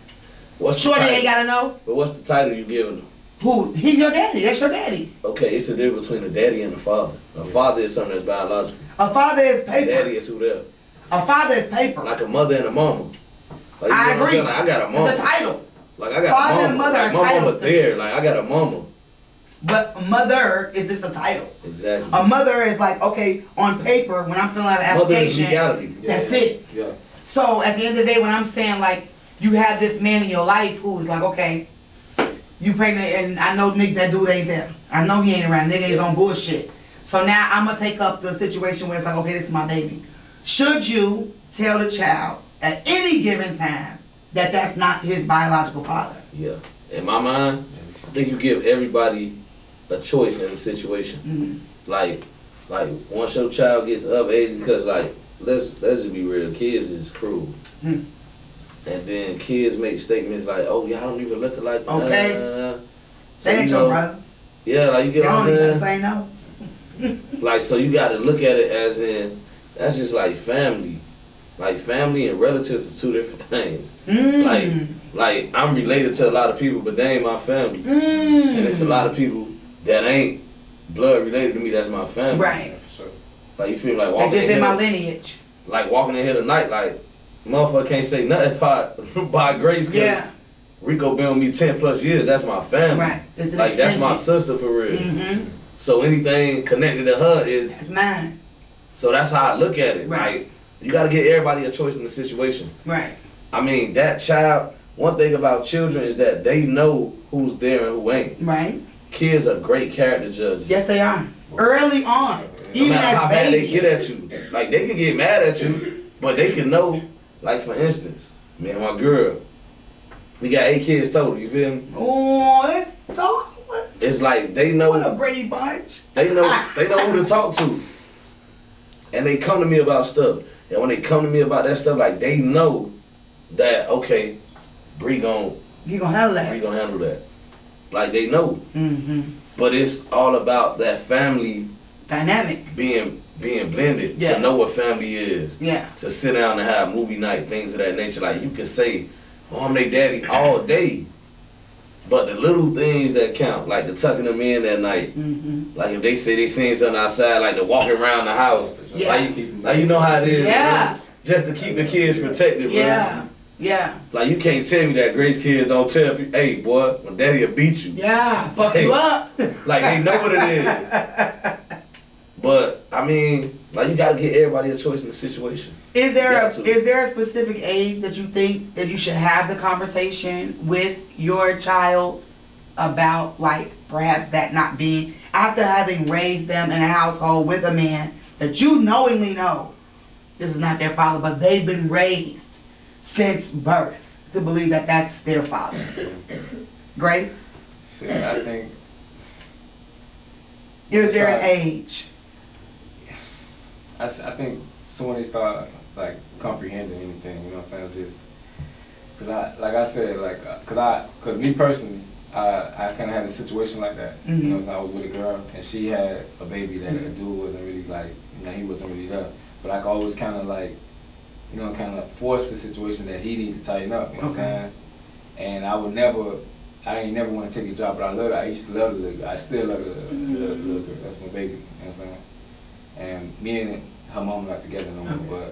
shorty ain't got to know? But what's the title you giving him? Who? He's your daddy. That's your daddy. Okay, it's a difference between a daddy and a father. A father is something that's biological. A father is paper. Daddy is who there. A father is paper. Like a mother and a mama. Like, I agree. Like, I got a mama. It's a title. Like I got father a mama. And mother like, are my titles mama's there. Like I got a mama. But mother is just a title. Exactly. A mother is like, okay, on paper, when I'm filling out an mother application, is legality. That's it. Yeah. So at the end of the day, when I'm saying like, you have this man in your life who's like, okay, you pregnant, and I know Nick, that dude ain't there. I know he ain't around. Nigga is on bullshit. So now I'm gonna take up the situation where it's like, okay, this is my baby. Should you tell the child at any given time that that's not his biological father? Yeah. In my mind, I think you give everybody a choice in the situation. Mm-hmm. Like once your child gets of age, because like let's just be real, kids is cruel. Mm. And then kids make statements like, "Oh, y'all don't even look alike." Okay. So, That ain't your brother. Yeah, like you get Y'all what I'm don't even saying. say no. Like so, you got to look at it as in that's just like family. Like family and relatives are two different things. Like I'm related to a lot of people, but they ain't my family. And it's a lot of people that ain't blood related to me. That's my family. Right. Like you feel like They walking just in here, my lineage. like walking in here tonight, like motherfucker can't say nothing by grace. Cause Yeah. Rico been with me 10+ years. That's my family. Right. It's an Like that's my extension. sister for real. Mm-hmm. So anything connected to her is. It's mine. So that's how I look at it. Right. Like you got to give everybody a choice in the situation. Right. I mean that child. One thing about children is that they know who's there and who ain't. Right. Kids are great character judges. Yes, they are. Early on. No Even matter as how bad they babies. get at you, like they can get mad at you, but they can know. Like for instance, me and my girl, we got 8 kids total. You feel me? Oh, that's so. It's like they know. What a Brady bunch. They know who to talk to, and they come to me about stuff. And when they come to me about that stuff, like they know that okay, Bree You gonna handle that. gonna handle that. Like they know. Mm-hmm. But it's all about that family Dynamic. being blended Yeah. to know what family is. Yeah. To sit down and have movie night, things of that nature. Like you can say, "Oh, I'm their daddy" all day, but the little things that count, like the tucking them in that night, Mm-hmm. like if they say they seen something outside, like the walking around the house, Yeah. like you know how it is, Yeah. bro? Just to keep the kids protected, bro. Yeah. Yeah. Like you can't tell me that Grace kids don't tell people, "Hey, boy, when daddy'll beat you." Yeah. Fuck Hey. you up. Like they know what it is. But I mean, like you gotta give everybody a choice in the situation. Is there Yeah, a too. is there a specific age that you think that you should have the conversation with your child about, like, perhaps that not being, after having raised them in a household with a man that you knowingly know this is not their father, but they've been raised since birth to believe that that's their father? Grace, Shit, I think is there an age? I think soon they start like comprehending anything, you know what I'm saying? Just cause cause me personally, I kind of had a situation like that. Mm-hmm. You know what I'm saying? I was with a girl and she had a baby that the dude wasn't really like, you know, he wasn't really there. But I could always kind of like, you know, kind of force the situation that he needed to tighten up. You know what I'm saying? And I ain't never want to take his job, but I love it. I used to love the little girl. I still love the little girl. That's my baby. You know what I'm saying? And me and her mom not together no more,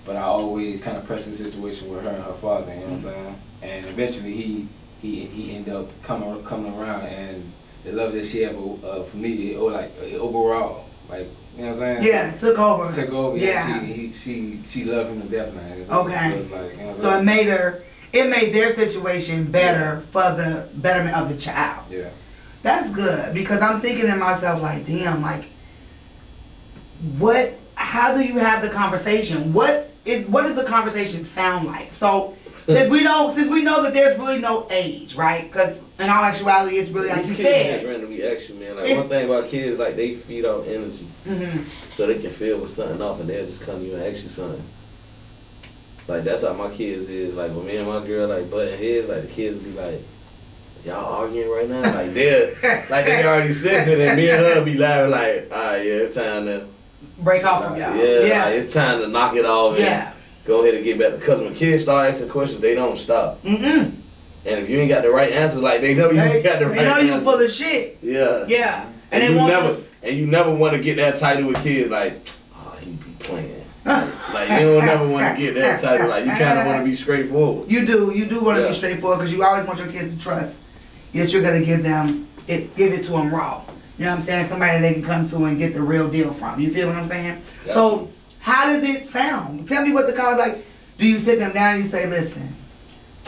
but I always kind of pressed the situation with her and her father. You know what I'm saying? And eventually he ended up coming around, and the love that she had for me, overall, like, you know what I'm saying? Yeah, took over. Took over. Yeah. She loved him to death now. It's Okay. So, it's like, you know what I'm So saying? it made their situation better for the betterment of the child. Yeah. That's good, because I'm thinking to myself like, damn, like, how do you have the conversation? What does the conversation sound like? So since we know that there's really no age, right? Because in all actuality, it's really like These you kids said. just randomly ask you, man. Like one thing about kids, like they feed off energy, so they can feel with something off, and they'll just come to you and ask you something. Like that's how my kids is. Like when me and my girl like butting heads, like the kids be like, "Y'all arguing right now?" Like they already sense it, and me and her be laughing like, "Ah, yeah, it's time to break off from y'all." Yeah, like, it's time to knock it off. Yeah. And go ahead and get back. Because when kids start asking questions, they don't stop. And if you ain't got the right answers, like they know you ain't got the right answers. They know you full of shit. Yeah. Yeah. And you never want to get that title with kids like, oh, he be playing. Like you don't never want to get that title. Like you kind of want to be straightforward. You do want to be straightforward because you always want your kids to trust that you're gonna give it to them raw. You know what I'm saying? Somebody they can come to and get the real deal from. You feel what I'm saying? Gotcha. So how does it sound? Tell me what the call like. Do you sit them down and you say, listen?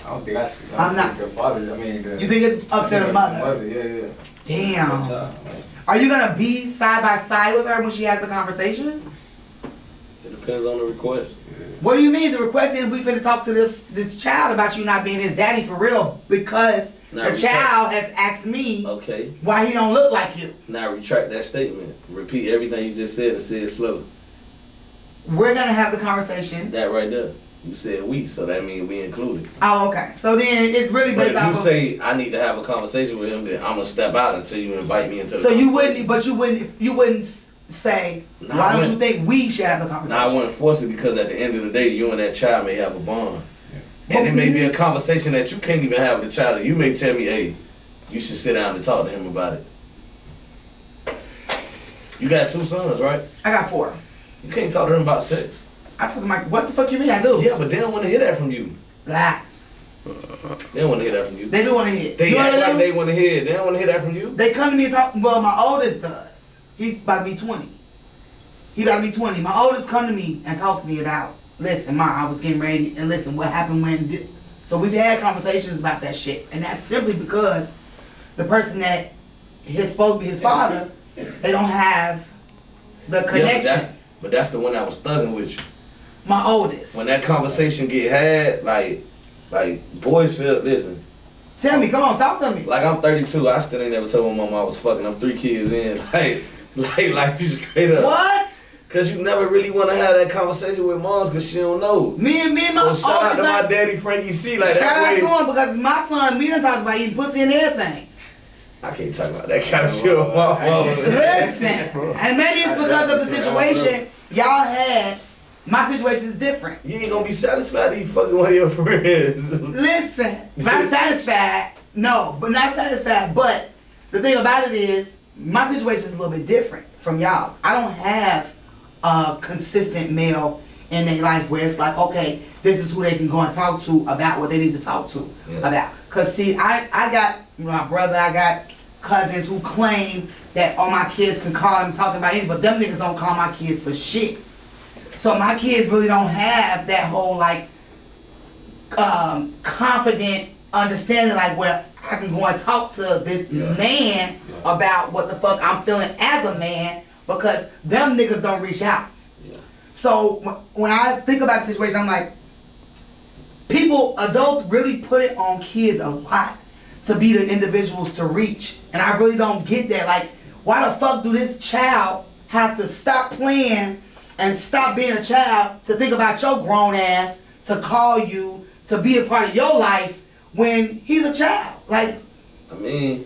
I don't think I should. I'm not. The father. You think it's up to the mother? Yeah. Damn. Are you gonna be side by side with her when she has the conversation? It depends on the request. What do you mean? The request is we finna talk to this child about you not being his daddy for real because Now the child has asked me Okay. why he don't look like you. Now retract that statement. Repeat everything you just said and say it slow. We're gonna have the conversation. That right there. You said we, so that means we included. Oh, okay. So then it's really But based if you off of. say I need to have a conversation with him, then I'm gonna step out until you invite me into the So you conversation. wouldn't say Nah, why I don't you wouldn't. think we should have the conversation? Now I wouldn't force it because at the end of the day, you and that child may have a bond. But And it may we- be a conversation that you can't even have with the child. You may tell me, hey, you should sit down and talk to him about it. You got 2 sons, right? I got 4. You can't talk to them about sex. I told him like, what the fuck you mean I do? Yeah, but they don't want to hear that from you. Lies. They don't want to hear that from you. They do want to hear. They You know act what like do? they want to hear it. They don't want to hear that from you. They come to me and talk. Well, my oldest does. He's about to be 20. He about to be 20. My oldest come to me and talks to me about, listen, Ma, I was getting ready, and listen, what happened when. So we've had conversations about that shit, and that's simply because the person that is supposed to be his father, they don't have the connection. Yeah, but that's the one that was thugging with you. My oldest. When that conversation get had, like boys feel. Listen, Tell me, come on, talk to me. like I'm 32. I still ain't never told my mom I was fucking. I'm 3 kids in. Like straight up. What? Cause you never really want to have that conversation with moms, cause she don't know. Me and my So oldest shout out to my son. daddy Frankie C. Like Shout that out way. to him because my son, we done talked about eating pussy and everything. I can't talk about that kind of shit with my mom. Listen, and maybe it's because of the situation y'all had. My situation is different. You ain't gonna be satisfied if you fucking one of your friends. Listen, not satisfied. No, but not satisfied. But the thing about it is, my situation is a little bit different from y'all's. I don't have a consistent male in their life where it's like, okay, this is who they can go and talk to about what they need to talk to about. Cause see, I got my brother, I got cousins who claim that all my kids can call and talk about anything, but them niggas don't call my kids for shit. So my kids really don't have that whole like confident understanding like where I can go and talk to this man about what the fuck I'm feeling as a man because them niggas don't reach out. Yeah. So when I think about the situation, I'm like, adults really put it on kids a lot to be the individuals to reach. And I really don't get that. Like, why the fuck do this child have to stop playing and stop being a child to think about your grown ass, to call you, to be a part of your life when he's a child? Like, I mean,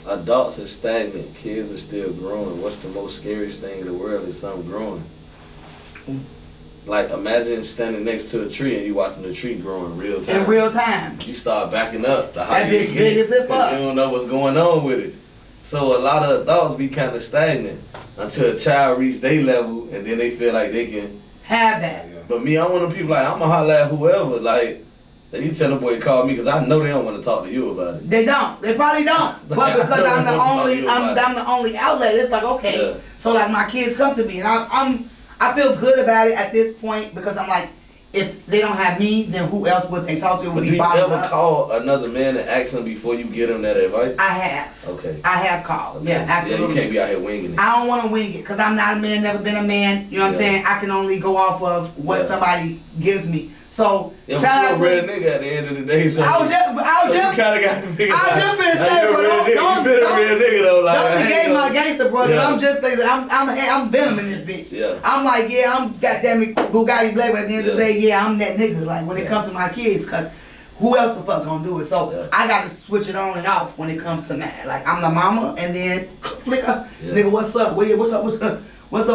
adults are stagnant, kids are still growing. What's the most scariest thing in the world is something growing? Like, imagine standing next to a tree and you watching the tree grow in real time. in real time. You start backing up the higher That you bitch big as it get, 'cause fuck. you don't know what's going on with it. So a lot of adults be kind of stagnant until a child reach their level and then they feel like they can. Have that. But me, I'm one of the people like, I'm going to holler at whoever. Like, then you tell the boy to call me because I know they don't want to talk to you about it. They don't. They probably don't. But I because don't I'm the wanna talk to only, you I'm about the only outlet. It's like, okay. Yeah. So like my kids come to me, and I feel good about it at this point because I'm like, if they don't have me, then who else would they talk to? Would But do be you bothered ever up. call another man and ask him before you give him that advice? I have. Okay. I have called. Yeah, Yeah, absolutely. you can't be out here winging it. I don't want to wing it because I'm not a man, never been a man. You know what I'm Yeah. saying? I can only go off of what Yeah. somebody gives me. So Yeah, shout out but you're a to. real nigga at the end of the day, so I was just you kinda got to figure out. I was just finna how say, you a but real don't- nigga. don't- You been a real nigga though, like. Don't I ain't negate my gonna- gangster, bro. 'Cause Yeah. I'm just like I'm venom in this bitch. Yeah. I'm like, yeah, I'm goddamn it, Bugatti Black, but at the end of the Yeah. day, yeah, I'm that nigga. Like when it Yeah. comes to my kids, cause who else the fuck gonna do it? So Yeah. I gotta switch it on and off when it comes to man. Like I'm the mama, and then flicker, Yeah. nigga, what's up? What's up? What's up? What's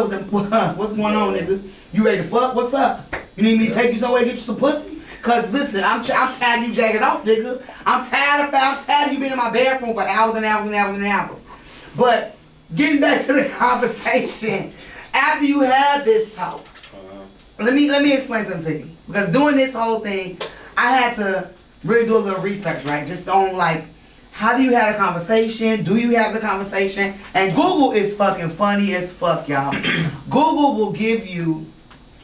up? What's going on, nigga? You ready to fuck? What's up? You need me to take you somewhere to get you some pussy? Cause listen, I'm tired of you jacking off, nigga. I'm tired of you being in my bathroom for hours and hours and hours and hours. But getting back to the conversation, after you have this talk, let me explain something to you. Because doing this whole thing, I had to really do a little research, right? Just on like, how do you have a conversation? Do you have the conversation? And Google is fucking funny as fuck, y'all. Google will give you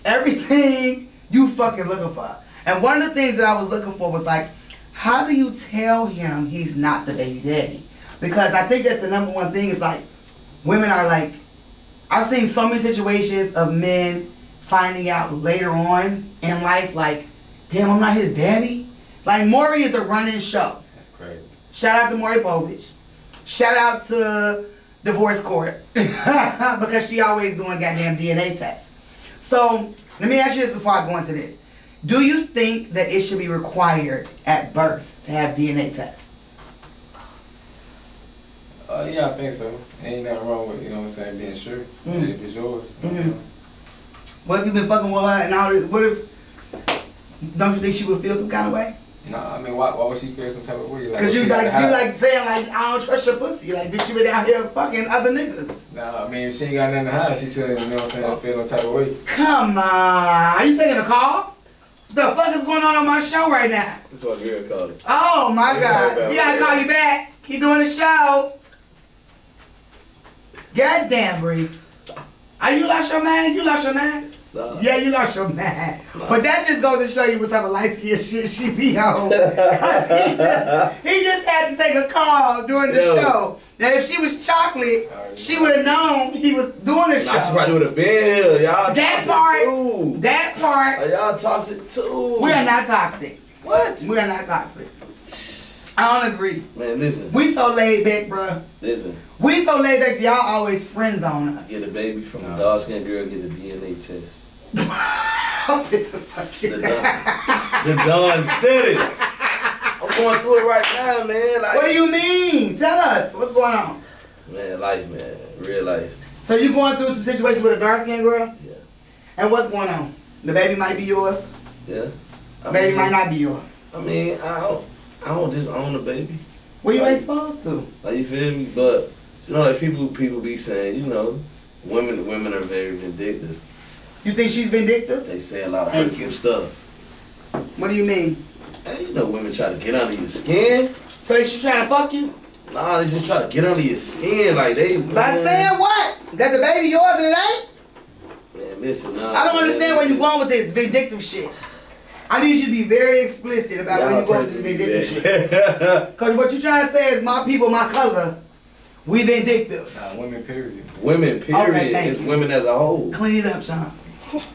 everything you fucking looking for. And one of the things that I was looking for was like, how do you tell him he's not the baby daddy? Because I think that the number one thing is like, women are like, I've seen so many situations of men finding out later on in life, like, damn, I'm not his daddy. Like, Maury is a running show. That's crazy. Shout out to Maury Povich. Shout out to Divorce Court. Because she always doing goddamn DNA tests. So, let me ask you this before I go into this. Do you think that it should be required at birth to have DNA tests? Yeah, I think so. Ain't nothing wrong with, you know what I'm saying, being sure if it's yours. What if you been fucking with her and all this? What if, don't you think she would feel some kind of way? Nah, I mean, why would she feel some type of way? Because you like saying like, I don't trust your pussy. Like, bitch, you been out here fucking other niggas. Nah, I mean, if she ain't got nothing to hide, she shouldn't, you know what I'm saying, feel no type of way. Come on. Are you taking a call? The fuck is going on my show right now? That's what girl called it. Oh my God. back. We gotta call you back. Keep doing the show. Goddamn, Bree. Are you lost your man? You lost your man? Nah. Yeah, you lost your man. But that just goes to show you what type of light skin shit she be on. Cause he just had to take a call during the show. Now if she was chocolate, she would have known he was doing the show. Nah, she probably would have been here. Y'all That toxic part, too. that part, Y'all toxic too. we are not toxic. What? We are not toxic. I don't agree. Man, listen. We so laid back, bruh. Listen. We so laid back, y'all always friends on us. Get a baby from a dark skinned girl, get a DNA test. The Don said it. I'm going through it right now, man. Like, What do you mean? Tell us. What's going on? Man, life, man. Real life. So you going through some situations with a dark skinned girl? Yeah. And what's going on? The baby might be yours. Yeah. Baby might not be yours. I mean, I don't just own the baby. Well, you Like- ain't supposed to. Like, you feel me? But you know, like people be saying, you know, women are very vindictive. You think she's vindictive? They say a lot of Thank you. hurtful stuff. What do you mean? Hey, you know, women try to get under your skin. So is she trying to fuck you? Nah, they just try to get under your skin. Like they. By saying what? That the baby yours and it ain't? Man, listen, nah. I don't understand where you're going with this vindictive shit. I need you to be very explicit about where you're going with this vindictive shit. Because what you're trying to say is my people, my color, we vindictive. Nah, women, period. Women, period. Okay, thank It's you. women as a whole. Clean it up, Chauncey.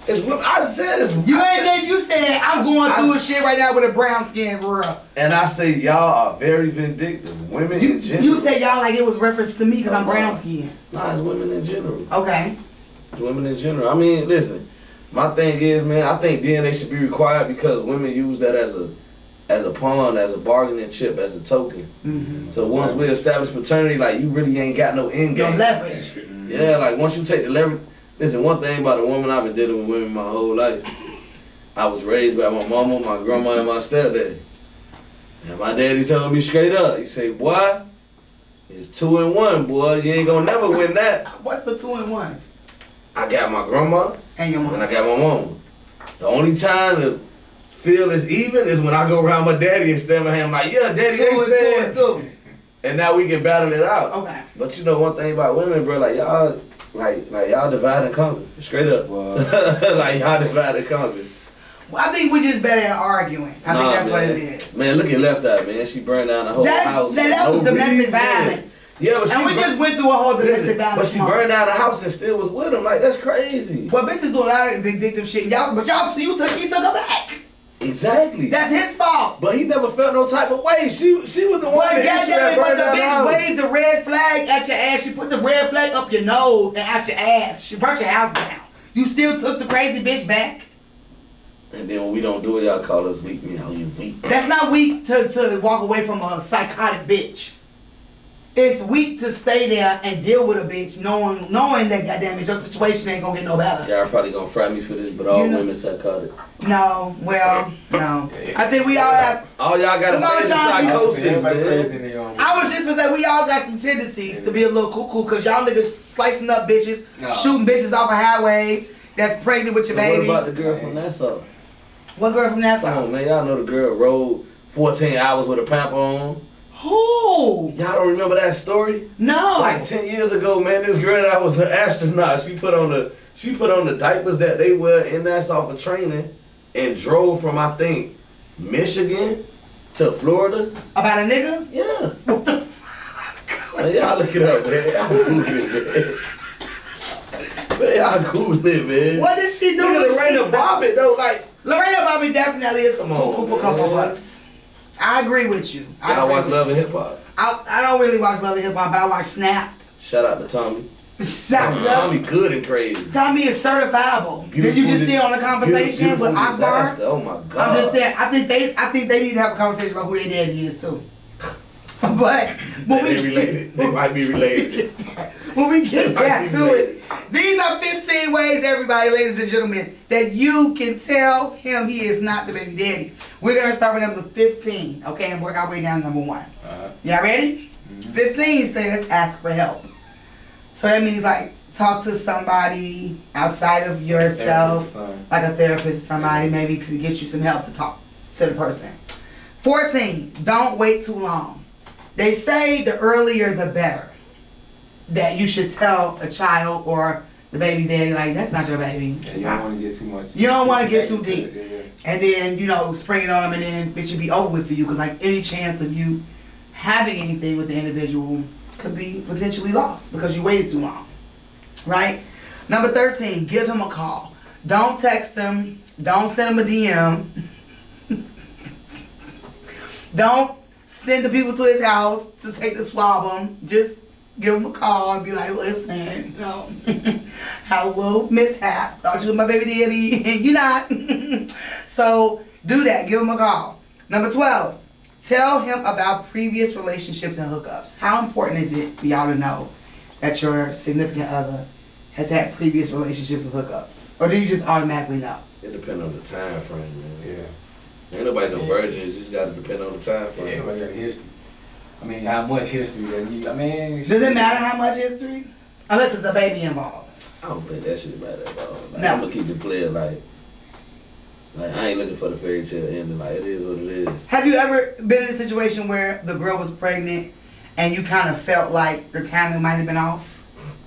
It's women. I said it's. You I ain't said- then you said I'm going through a shit right now with a brown skin girl. And I say y'all are very vindictive. Women in general. You said y'all like it was reference to me because I'm brown skin. Nah, it's women in general. Okay. It's women in general. I mean, listen. My thing is, man, I think DNA should be required because women use that as a pawn, as a bargaining chip, as a token. Mm-hmm. So once we establish paternity, like you really ain't got no end Your game. leverage. Yeah, like once you take the leverage. Listen, one thing about a woman, I've been dealing with women my whole life. I was raised by my mama, my grandma, and my stepdaddy. And my daddy told me straight up, he said, boy, it's 2 and 1, boy. You ain't gonna never win that. What's the 2 and 1? I got my grandma And your and mom. I got my mama. The only time to feel is even is when I go around my daddy and stand by him like, yeah, daddy, they said. 2 and 2. And now we can battle it out. Okay. But you know one thing about women, bro, like y'all, like y'all divide and conquer. Straight up. Well, like y'all divide and conquer. Well, I think we're just better at arguing. I think that's what man. it is. Man, look at Left Eye, man. She burned down the whole house. That for was no domestic reason. violence. Yeah, but And we just went through a whole domestic violence. But she burned down the house and still was with him. Like, that's crazy. Well, bitches do a lot of vindictive shit. He took her back. Exactly. That's his fault. But he never felt no type of way. She was the one that But burned the down the bitch house. waved the red flag at your ass. She put the red flag up your nose and at your ass. She burnt your house down. You still took the crazy bitch back. And then when we don't do it, y'all call us weak. Man, how you weak? That's not weak to walk away from a psychotic bitch. It's weak to stay there and deal with a bitch knowing that goddamn it, your situation ain't gonna get no better. Y'all probably gonna fry me for this, but all women psychotic. No, well, no. I think we all have. All y'all got a crazy psychosis, man. I was just gonna say we all got some tendencies to be a little cuckoo because y'all niggas slicing up bitches, shooting bitches off of highways that's pregnant with your baby. What about the girl from Nassau? What girl from Nassau? Come on, man. Y'all know the girl rode 14 hours with a pamper on. Who? Y'all don't remember that story? No. Like 10 years ago, man, this girl that was an astronaut, she put on the diapers that they wear in Nassau for training and drove from, I think, Michigan to Florida. About a nigga? Yeah. What the Man, y'all look it up, man. Y'all Google it, man. Man, y'all Google it, man. What did she do? Look at Lorena Bobbitt, though, like. Lorena Bobbitt definitely is Come cuckoo on, for Cocoa man. Puffs. I agree with you. Y'all watch Love and Hip Hop? I don't really watch Love and Hip Hop, but I watch Snapped. Shout out to Tommy. Tommy good and crazy. Tommy is certifiable. Did you just see on the conversation with Akbar? Oh my God. I'm just saying. I think they need to have a conversation about who their daddy is too. But when they related. They might be related. When we get back to it, these are 15 ways, everybody, ladies and gentlemen, that you can tell him he is not the baby daddy. We're gonna start with number 15, okay, and work our way down to number 1. Y'all ready? 15 says ask for help. So that means like talk to somebody outside of yourself, like a therapist or somebody, maybe to get you some help to talk to the person. 14, don't wait too long. They say the earlier the better. That you should tell a child or the baby daddy, like, that's not your baby. Yeah, you don't want to get too much. You don't want to get too deep. Yeah. And then, spring it on them and then it should be over with for you. Because, like, any chance of you having anything with the individual could be potentially lost because you waited too long. Right? Number 13, give him a call. Don't text him. Don't send him a DM. Don't send the people to his house to take the swab him. Just give him a call and be like, listen, had a little mishap. Thought you was my baby daddy and you're not. So do that. Give him a call. Number 12, tell him about previous relationships and hookups. How important is it for y'all to know that your significant other has had previous relationships and hookups? Or do you just automatically know? It depends on the time frame, man. Yeah. Ain't nobody no virgins. You just gotta depend on the time frame. Yeah, everybody got history. I mean, how much history that you, does it matter how much history? Unless it's a baby involved. I don't think that shit matter at all. Like, No. I'm gonna keep the player like I ain't looking for the fairy tale ending. Like, it is what it is. Have you ever been in a situation where the girl was pregnant and you kind of felt like the timing might have been off?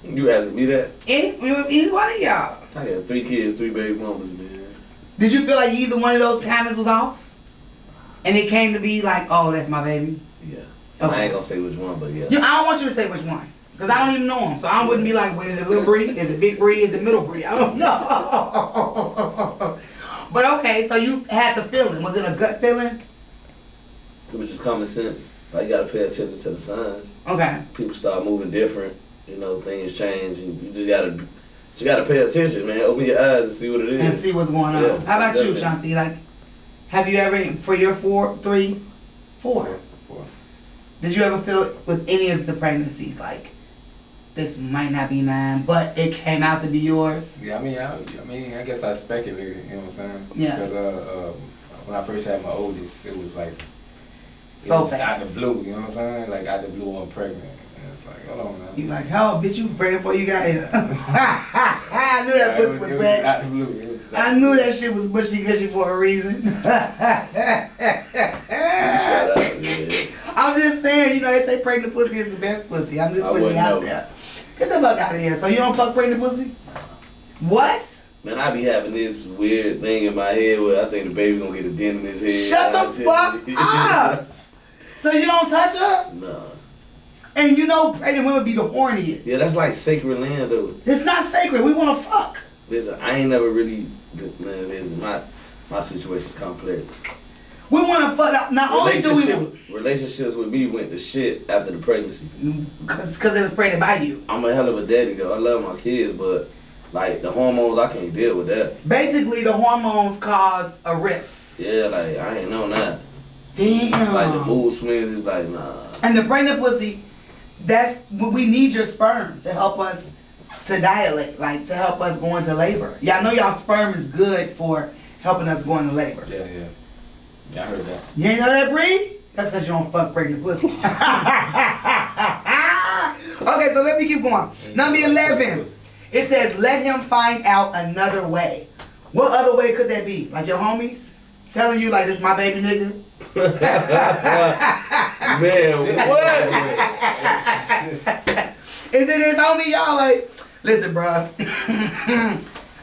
You asking me that? Either one of y'all. I got 3 kids, 3 baby mamas, man. Did you feel like either one of those timings was off? And it came to be like, oh, that's my baby? Yeah. Okay. I ain't gonna say which one, but yeah. I don't want you to say which one. Because I don't even know him. So I wouldn't be like, well, is it Lil Bree? Is it Big Bree? Is it Middle Bree? I don't know. But okay, so you had the feeling. Was it a gut feeling? It was just common sense. Like, you gotta pay attention to the signs. Okay. People start moving different. Things change, and you just gotta pay attention, man. Open your eyes and see what it is. And see what's going on. Yeah, How about you, definitely. Chauncey? Like, have you ever, for your 4, did you ever feel with any of the pregnancies, like, this might not be mine, but it came out to be yours? Yeah, I mean, I guess I speculated. You know what I'm saying? Yeah. Because when I first had my oldest, it was like So was out fast. the blue. You know what I'm saying? Like out the blue, I'm pregnant. And it's like, hold on now. You like, hell, bitch, you was pregnant before you got here. I knew that pussy was it wet. out the blue. It was I knew that shit was bushy-gushy for a reason. Shut up, yeah. I'm just saying, they say pregnant pussy is the best pussy. I'm just I putting it wouldn't out know. there. Get the fuck out of here. So you don't fuck pregnant pussy? What? Man, I be having this weird thing in my head where I think the baby gonna get a dent in his head. Shut the fuck up! So you don't touch her? No. And you know pregnant women be the horniest. Yeah, that's like sacred land though. It's not sacred. We want to fuck. Listen, I ain't never really, man, listen, my situation's complex. We want to fuck. Not only do we... Relationships with me went to shit after the pregnancy. Because they was pregnant by you. I'm a hell of a daddy though. I love my kids, but like the hormones, I can't deal with that. Basically, the hormones cause a rift. Yeah, like I ain't know that. Damn. Like the mood swings is like, nah. And the pregnant pussy, that's we need your sperm to help us to dilate, like to help us go into labor. Y'all know y'all sperm is good for helping us go into labor. Yeah, I heard that. You ain't know that, Bree? That's because you don't fuck pregnant pussy. Okay, so let me keep going. Number 11. It says, let him find out another way. What other way could that be? Like your homies telling you, like, this my baby nigga? Man, what? Is it his homie, y'all? Like, listen, bruh.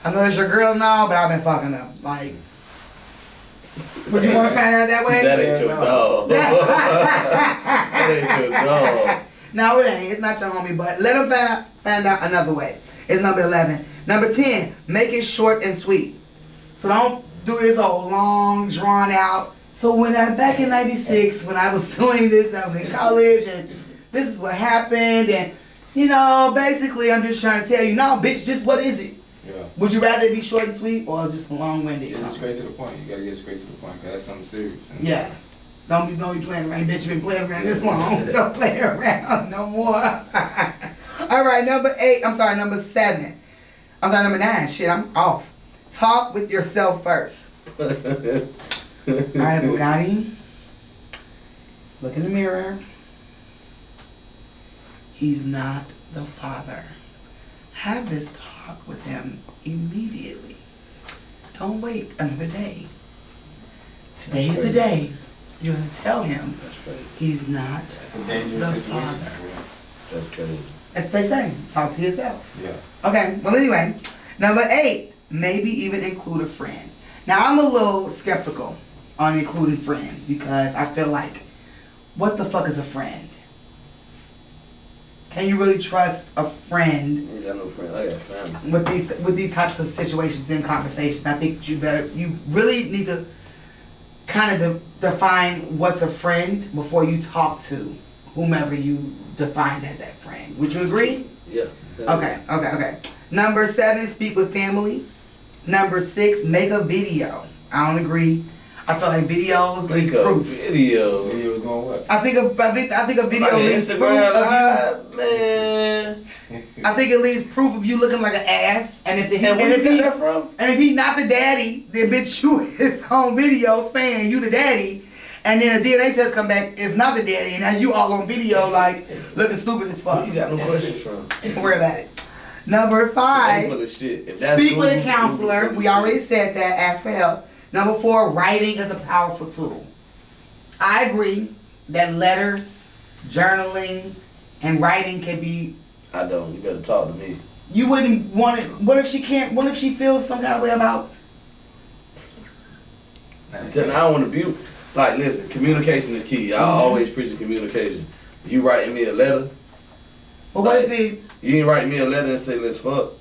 I know that's your girl now, but I've been fucking up. Like, would you want to find out that way? That ain't your dog. That ain't your dog. No, it ain't. It's not your homie, but let him find out another way. It's number 11. Number 10, make it short and sweet. So don't do this whole long, drawn out. So back in 96, when I was doing this, I was in college, and this is what happened, and, you know, basically I'm just trying to tell you, no, bitch, just what is it? Yeah. Would you rather it be short and sweet or just long-winded? Get straight to the point. You gotta get straight to the point, cause that's something serious. Yeah. Don't be playing around, bitch. You been playing around this long. Don't play around no more. All right, number 7. I'm sorry, number 9. Shit, I'm off. Talk with yourself first. All right, Bugatti. Look in the mirror. He's not the father. Have this talk with him immediately. Don't wait another day. Today is the day. You're gonna tell him he's not That's a dangerous the situation. father. That's crazy. That's what they say. Talk to yourself. Yeah. Okay, well anyway. Number 8, maybe even include a friend. Now I'm a little skeptical on including friends because I feel like, what the fuck is a friend? Can you really trust a friend? I ain't got no friends. I got family. With these types of situations and conversations? I think that you really need to kind of define what's a friend before you talk to whomever you defined as that friend. Would you agree? Yeah. Okay. Number 7, speak with family. Number 6, make a video. I don't agree. I feel like videos Make need a proof. video. Video going what? I think a video Like leaves proof Instagram of live, man. you. I think it leaves proof of you looking like an ass. And if And where you got that from? and if he not the daddy, then bitch you his home video saying you the daddy. And then a DNA test come back, it's not the daddy, and now you all on video like looking stupid as fuck. You got no questions from. Don't worry about it. Number 5, Full of shit. If that's speak with a Google, counselor. Google, We already said that. Ask for help. Number 4, writing is a powerful tool. I agree that letters, journaling, and writing can be. I don't. You better talk to me. You wouldn't want it. What if she can't? What if she feels some kind of way about? Then I don't want to be like. Listen, communication is key. I always preach communication. You writing me a letter. But what if it? You ain't write me a letter and say let's fuck.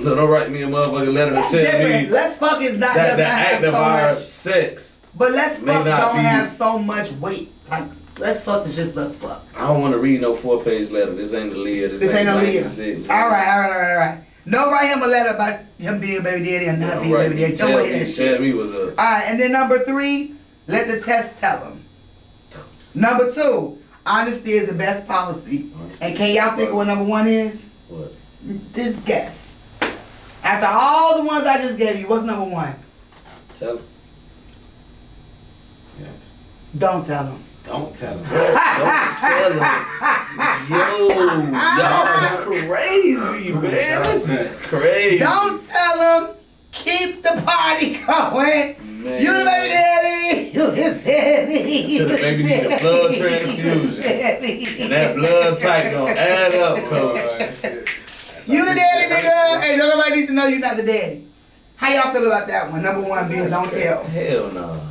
So don't write me a motherfucking letter to That's tell different. me Let's fuck is not that does the not have act of so our much. sex. But let's may fuck not don't be- have so much weight. Like let's fuck is just let's fuck. I don't want to read no 4-page letter. This ain't the Leah. This This ain't no Leah. 96. All right. No, write him a letter about him being baby daddy and not being baby daddy. Tell me that shit. Tell me what's up. All right, and then number 3, let the test tell him. Number 2, honesty is the best policy. And can y'all think of what number 1 is? What? Just guess. After all the ones I just gave you, what's number 1? Tell him. Yeah. Don't tell him. Don't tell him. Don't tell him. Yo, y'all crazy, man. This is crazy. Don't tell him. Keep the party going. Man. You the baby daddy. You his daddy. So the baby need a blood transfusion. And that blood type gonna add up, coach. You the daddy, nigga. Hey, nobody needs to know you not the daddy. How y'all feel about that one? Number 1 being don't tell. Hell no.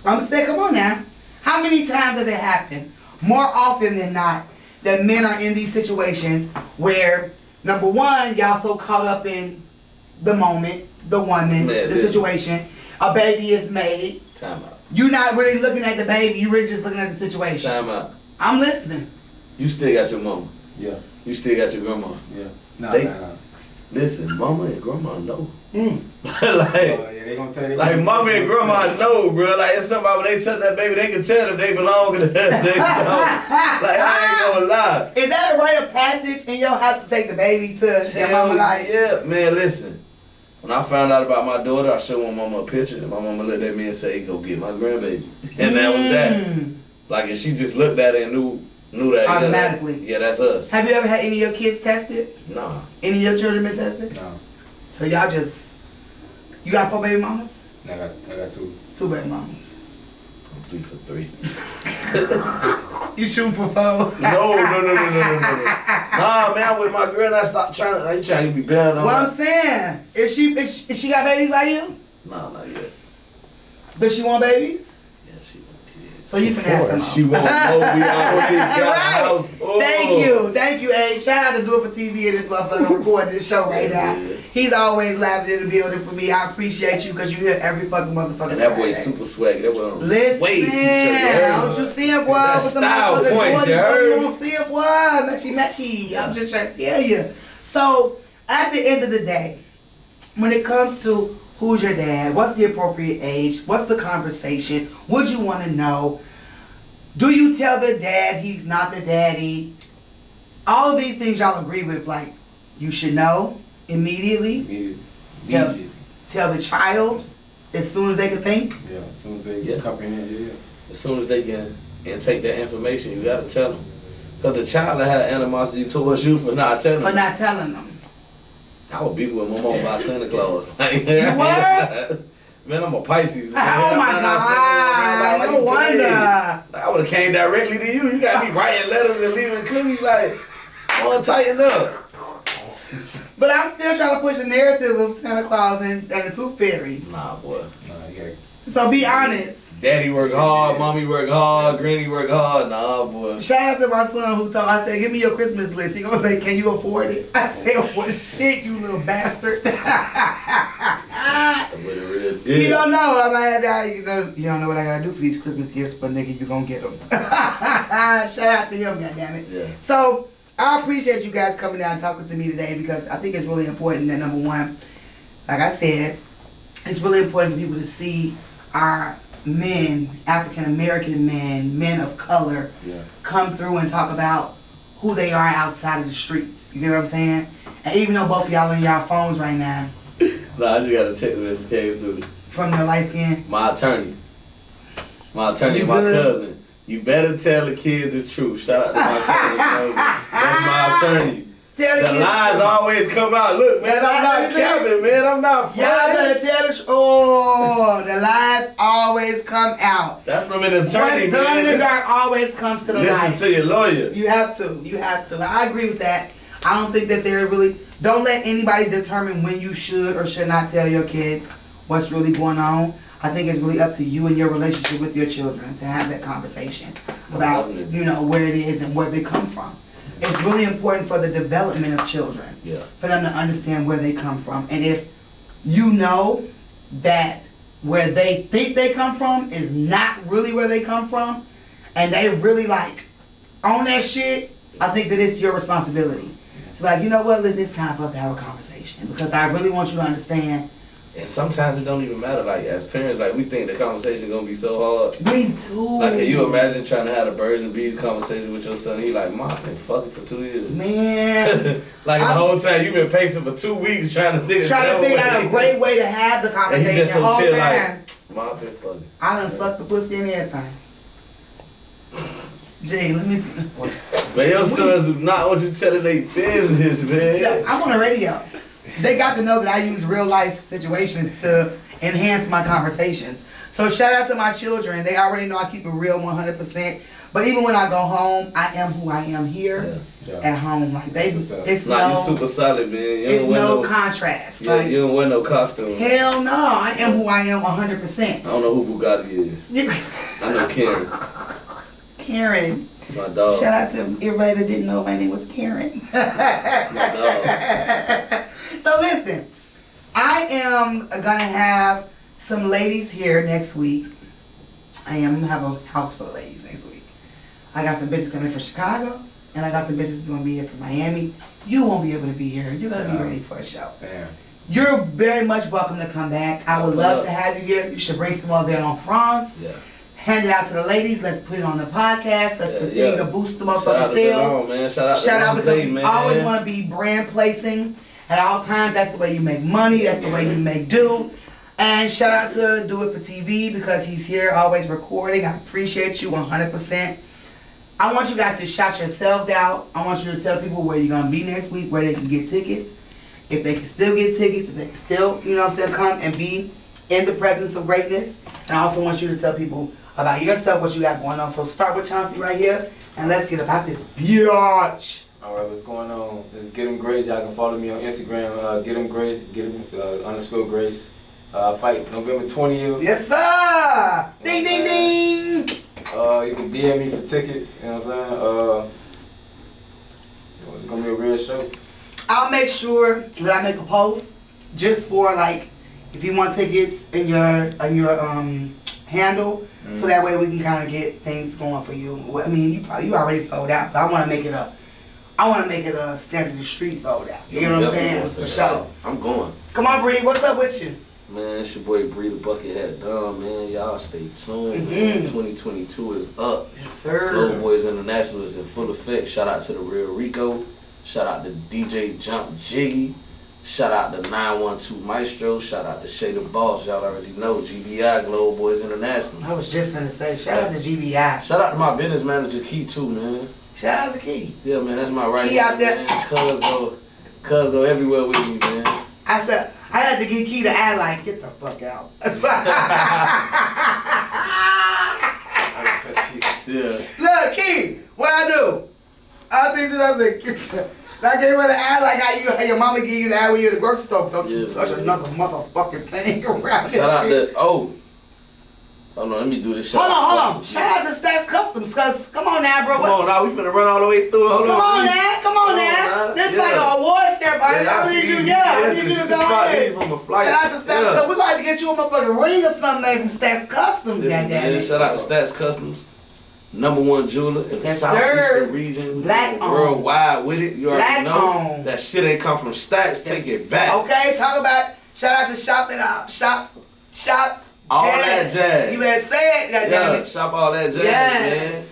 I'm saying, come on now. How many times has it happened? More often than not, that men are in these situations where, number one, y'all so caught up in the moment, the woman, the situation. A baby is made. Time out. You're not really looking at the baby. You're really just looking at the situation. Time out. I'm listening. You still got your mama. Yeah. You still got your grandma. Yeah. Nah. Listen, mama and grandma know. Mm. Like, yeah, they gonna tell you. like mama and grandma know, bro. Like it's somebody when they touch that baby, they can tell if they belong to that. They know. Like I ain't gonna lie. Is that a rite of passage in your house to take the baby to their mama? Like, yeah, man. Listen, when I found out about my daughter, I showed my mama a picture, and my mama looked at me and said, "Go get my grandbaby," and that was that. Like, and she just looked at it and knew that automatically. Yeah, that's us. Have you ever had any of your kids tested? Nah. Any of your children been tested? No. So y'all just, you got 4 baby mamas? I got 2. 2 baby mamas. I'm 3 for 3. You shooting for 4? No. Nah, man, with my girl, I stopped trying to. You trying to be bad on. What I'm saying, is she got babies by you? Nah, not yet. Does she want babies? Yeah, she want kids. So you finna ask them. She won't know we already got a house full. Thank you, A. Shout out to Do It For TV and this motherfucker recording this show right now. Yeah. He's always laughing in the building for me. I appreciate you because you hear every fucking motherfucker. And that boy's super swaggy. That boy Listen, way t-shirt. don't you see him, boy? That With the style motherfucker points, Jordan, you heard? you don't see him, boy. Matchy. I'm just trying to tell you. So, at the end of the day, when it comes to who's your dad, what's the appropriate age, what's the conversation, what you want to know, do you tell the dad he's not the daddy? All of these things y'all agree with, like, you should know immediately. Tell the child as soon as they can think. Yeah, as soon as they can comprehend, yeah. As soon as they can intake that information, you gotta tell them. Because the child that had animosity towards you for not telling them. For not telling them. I would beef with my mom about Santa Claus. Like, what? Man, I'm a Pisces. Man. Oh my God, no wonder. Like, I would have came directly to you. You got me writing letters and leaving cookies. Like, I want to tighten up. But I'm still trying to push the narrative of Santa Claus and the Tooth Fairy. Nah, boy. So be honest. Daddy work hard, mommy work hard, granny work hard. Nah, boy. Shout out to my son who told I said, give me your Christmas list. He gonna say, can you afford it? I said, what shit, you little bastard. You don't know. I might, you don't know what I gotta do for these Christmas gifts, but nigga, you gonna get them. Shout out to him, goddammit. Yeah. So I appreciate you guys coming down and talking to me today because I think it's really important that, number one, like I said, it's really important for people to see our men, African American men of color, come through and talk about who they are outside of the streets. You get what I'm saying? And even though both of y'all in y'all phones right now. Nah, I just got a text message came through. From the light skin? My attorney, my cousin. You better tell the kids the truth. Shout out to my cousin. That's my attorney. Tell the lies always come out. Look, man, I'm not capping, man. I'm not y'all better tell the truth. Oh, the lies always come out. That's from an attorney, What's done in the dark always comes to the light. Listen to your lawyer. You have to. You have to. I agree with that. I don't think that they're really... Don't let anybody determine when you should or should not tell your kids what's really going on. I think it's really up to you and your relationship with your children to have that conversation about, you know, where it is and where they come from. It's really important for the development of children, for them to understand where they come from. And if you know that where they think they come from is not really where they come from, and they really like own that shit, I think that it's your responsibility. To be like, you know what, Liz, it's time for us to have a conversation because I really want you to understand. And sometimes it don't even matter. Like, as parents, like, we think the conversation gonna be so hard. Me too. Like, can you imagine trying to have a birds and bees conversation with your son? He like, Mom, I've been fucking for 2 years. Man. Like, the whole time, you've been pacing for 2 weeks trying to figure out a great way to have the conversation. And he just the so whole chill, time. like, Mom, I've been fucking. I done sucked the pussy and everything. Jay, let me see. Man, your sons do not want you telling their business, man. Yeah, I'm on the radio. They got to know that I use real life situations to enhance my conversations. So shout out to my children. They already know I keep it real 100%. But even when I go home, I am who I am here at home. Like it's you super solid, man. It's no contrast. Yeah, like, you don't wear no costume. Hell no, I am who I am 100%. I don't know who Bugatti is. I know Karen. Karen. It's my dog. Shout out to everybody that didn't know my name was Karen. My dog. So listen, I am gonna have some ladies here next week. I am gonna have a house full of ladies next week. I got some bitches coming from Chicago, and I got some bitches gonna be here from Miami. You won't be able to be here. You're gonna be ready for a show. Damn. You're very much welcome to come back. I would love to have you here. You should bring some more Verre en France. Yeah. Hand it out to the ladies. Let's put it on the podcast. Let's continue to boost the motherfucking Shout out to sales. Delon, man. Shout out Because Rosé, we man. always want to be brand placing at all times. That's the way you make money. That's the way you make do. And shout out to Do It for TV because he's here always recording. I appreciate you 100%. I want you guys to shout yourselves out. I want you to tell people where you're going to be next week, where they can get tickets. If they can still get tickets, if they can still, you know what I'm saying, come and be in the presence of greatness. And I also want you to tell people about yourself, what you got going on. So start with Chauncey right here, and let's get about this biatch. All right, what's going on? It's Get 'em Grace. Y'all can follow me on Instagram. Get 'em Grace. Get 'em _ Grace. I fight November 20th. Yes, sir. Ding, ding, ding. You can DM me for tickets. You know what I'm saying? It's gonna be a real show. I'll make sure that I make a post just for like if you want tickets in your handle, so that way we can kind of get things going for you. I mean, you already sold out, but I want to make it a standard of the street sold out. You know what I'm saying? For sure. I'm going. Come on, Bree. What's up with you? Man, it's your boy Bree the Buckethead man. Y'all stay tuned, man. 2022 is up. Yes, sir. Global Boys International is in full effect. Shout out to the Real Rico. Shout out to DJ Jump Jiggy. Shout out to 912 Maestro. Shout out to Shay the Boss. Y'all already know GBI, Global Boys International. I was just gonna say, shout out to GBI. Shout out to my business manager Key too, man. Shout out to Key. Yeah, man, that's my right Key hand, out there. man. Cuz go everywhere with me, man. I said I had to get Key to act like, get the fuck out. Yeah. Look, Key, what I do? I think this I said, get your, like everybody act like how your mama give you the ad when you're at the grocery store. Don't you touch another motherfucking thing around Shout out this to hold on, let me do this. Hold on. Shout out to Stats Customs, cause come on now, bro. Come on now, we finna run all the way through. Hold Come on on now. This like an award ceremony. I need you to go ahead. Shout out to Stats Customs. We about to get you a motherfucking ring or something made from Stats Customs. Goddamn. Shout out to Stats Customs. #1 jeweler in the southeastern region. Black worldwide with it. You already know owned. that shit ain't come from Stacks. Take it back. Okay, talk about shout out to Shop It Up. Shop all jazz. that jazz. You better say it, goddamn it. Shop all that jazz, man.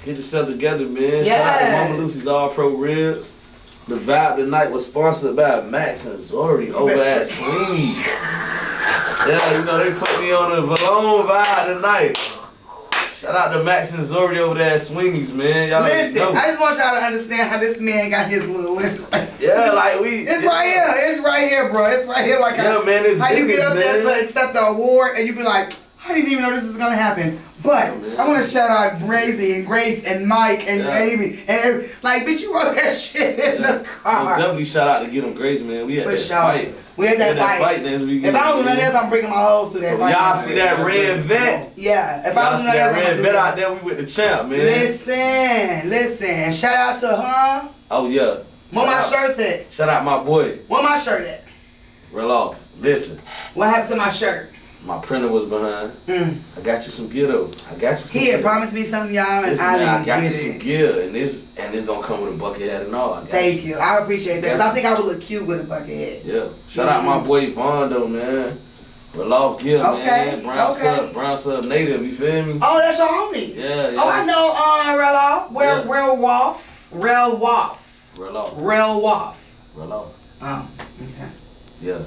Get yourself together, man. Yes. Shout out to Mama Lucy's All Pro Ribs. The vibe tonight was sponsored by Max and Zori over at Swings. Yeah, you know they put me on a balloon vibe tonight. Shout out to Max and Zori over there at Swingies, man. Y'all Listen, know. I just want y'all to understand how this man got his little list. Yeah, like we. It's right here. It's right here, bro. It's right here. Like Yeah, man, it's how you business, get up there man. to accept the award and you be like, I didn't even know this was gonna happen. But I want to shout out Brazy and Grace and Mike and Amy and like, bitch, you wrote that shit in the car. Well, definitely shout out to Get 'em Grace, man. We had For that sure. fight. We had that fight. If If I don't do nothing else, I'm bringing my hoes to that fight. y'all see that red vet? Yeah. If I Y'all don't see do nothing that else, I'm red gonna do vet that. out there? We with the champ, man. Listen. Shout out to Oh yeah. Where my Shout out- shirt's at? Shout out my boy. Where my shirt at? Real off. Listen, What happened to my shirt? my printer was behind. I got you some gear though. I got you some He had gear. promised me something, y'all, and Listen, I man, didn't I got get you it. some gear, and this gonna come with a bucket hat and all. I got Thank you. you. I appreciate that. 'Cause I think I would look cute with a bucket head. Yeah. Shout out my boy Vaughn though, man. Real off gear, Okay, man. Brown okay. sub native. You feel me? Oh, that's your homie. Yeah. Oh, I know. Real Yeah. Real Wolf. Real off. Real Wolf. Real off. Oh, okay. Yeah.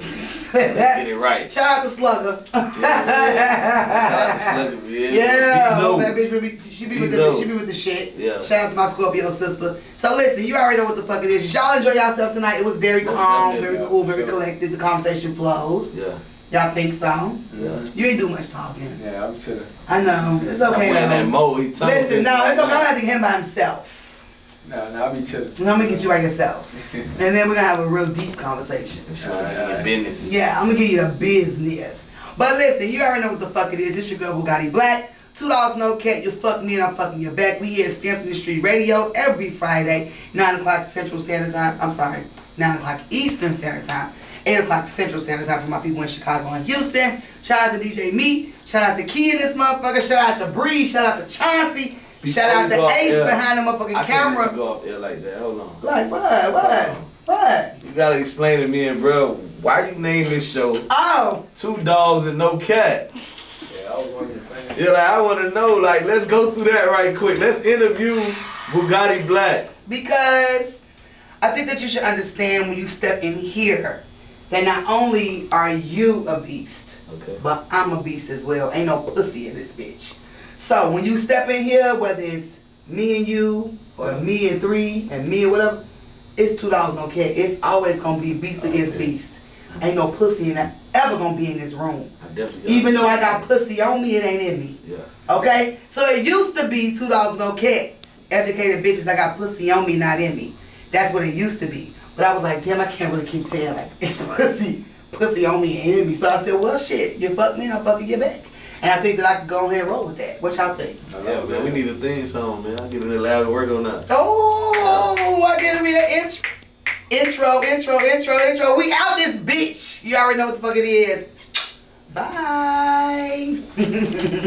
Get it right. Shout out to Slugger. Shout out to Slugger, man. Yeah, Bezo. that bitch she be with the shit. Yeah. Shout out to my Scorpio sister. So listen, you already know what the fuck it is. Y'all enjoy yourselves tonight. It was very Most calm, definitely, very cool, very sure. collected. The conversation flowed. Yeah. Y'all think so? Yeah. You ain't do much talking. Yeah, I'm chilling. I know. It's I'm okay wearing that though. mo. He told me. Listen, no, it's okay. I'm gonna have to get him by himself. No, I'll be chilling. And I'm gonna get you by yourself. And then we're gonna have a real deep conversation. She wanna give you your business. Yeah, I'm gonna give you the business. But listen, you already know what the fuck it is. It's your girl Bugatti Black. Two Dogs No Cat, you fuck me and I'm fucking you back. We here at Stampton Street Radio every Friday, 9 o'clock Central Standard Time. I'm sorry, 9 o'clock Eastern Standard Time, 8 o'clock Central Standard Time for my people in Chicago and Houston. Shout out to DJ Me. Shout out to Key in this motherfucker. Shout out to Bree. Shout out to Chauncey. Shout out to Ace behind the motherfucking camera. I can't go up there like that. Hold on. Like what? What? You gotta explain to me and bro why you name this show Oh. Two Dogs and No Cat. Yeah, I was wondering the same. Yeah, like I wanna know, like let's go through that right quick. Let's interview Bugatti Black. Because I think that you should understand when you step in here that not only are you a beast, Okay. but I'm a beast as well. Ain't no pussy in this bitch. So when you step in here, whether it's me and you, or me and three, and me or whatever, it's Two Dogs No Cat. It's always gonna be beast against beast. Ain't no pussy in that ever gonna be in this room. I definitely Even though I got pussy on me, it ain't in me. Yeah. Okay? So it used to be Two Dogs No Cat. Educated bitches, I got pussy on me, not in me. That's what it used to be. But I was like, damn, I can't really keep saying like, it's pussy on me and in me. So I said, well, shit, you fuck me and I'm fucking you back. And I think that I could go ahead and roll with that. What y'all think? Yeah, man, we need a theme song, man. I'll get in there loud and work on that. Oh, I get me an intro. We out this bitch. You already know what the fuck it is. Bye.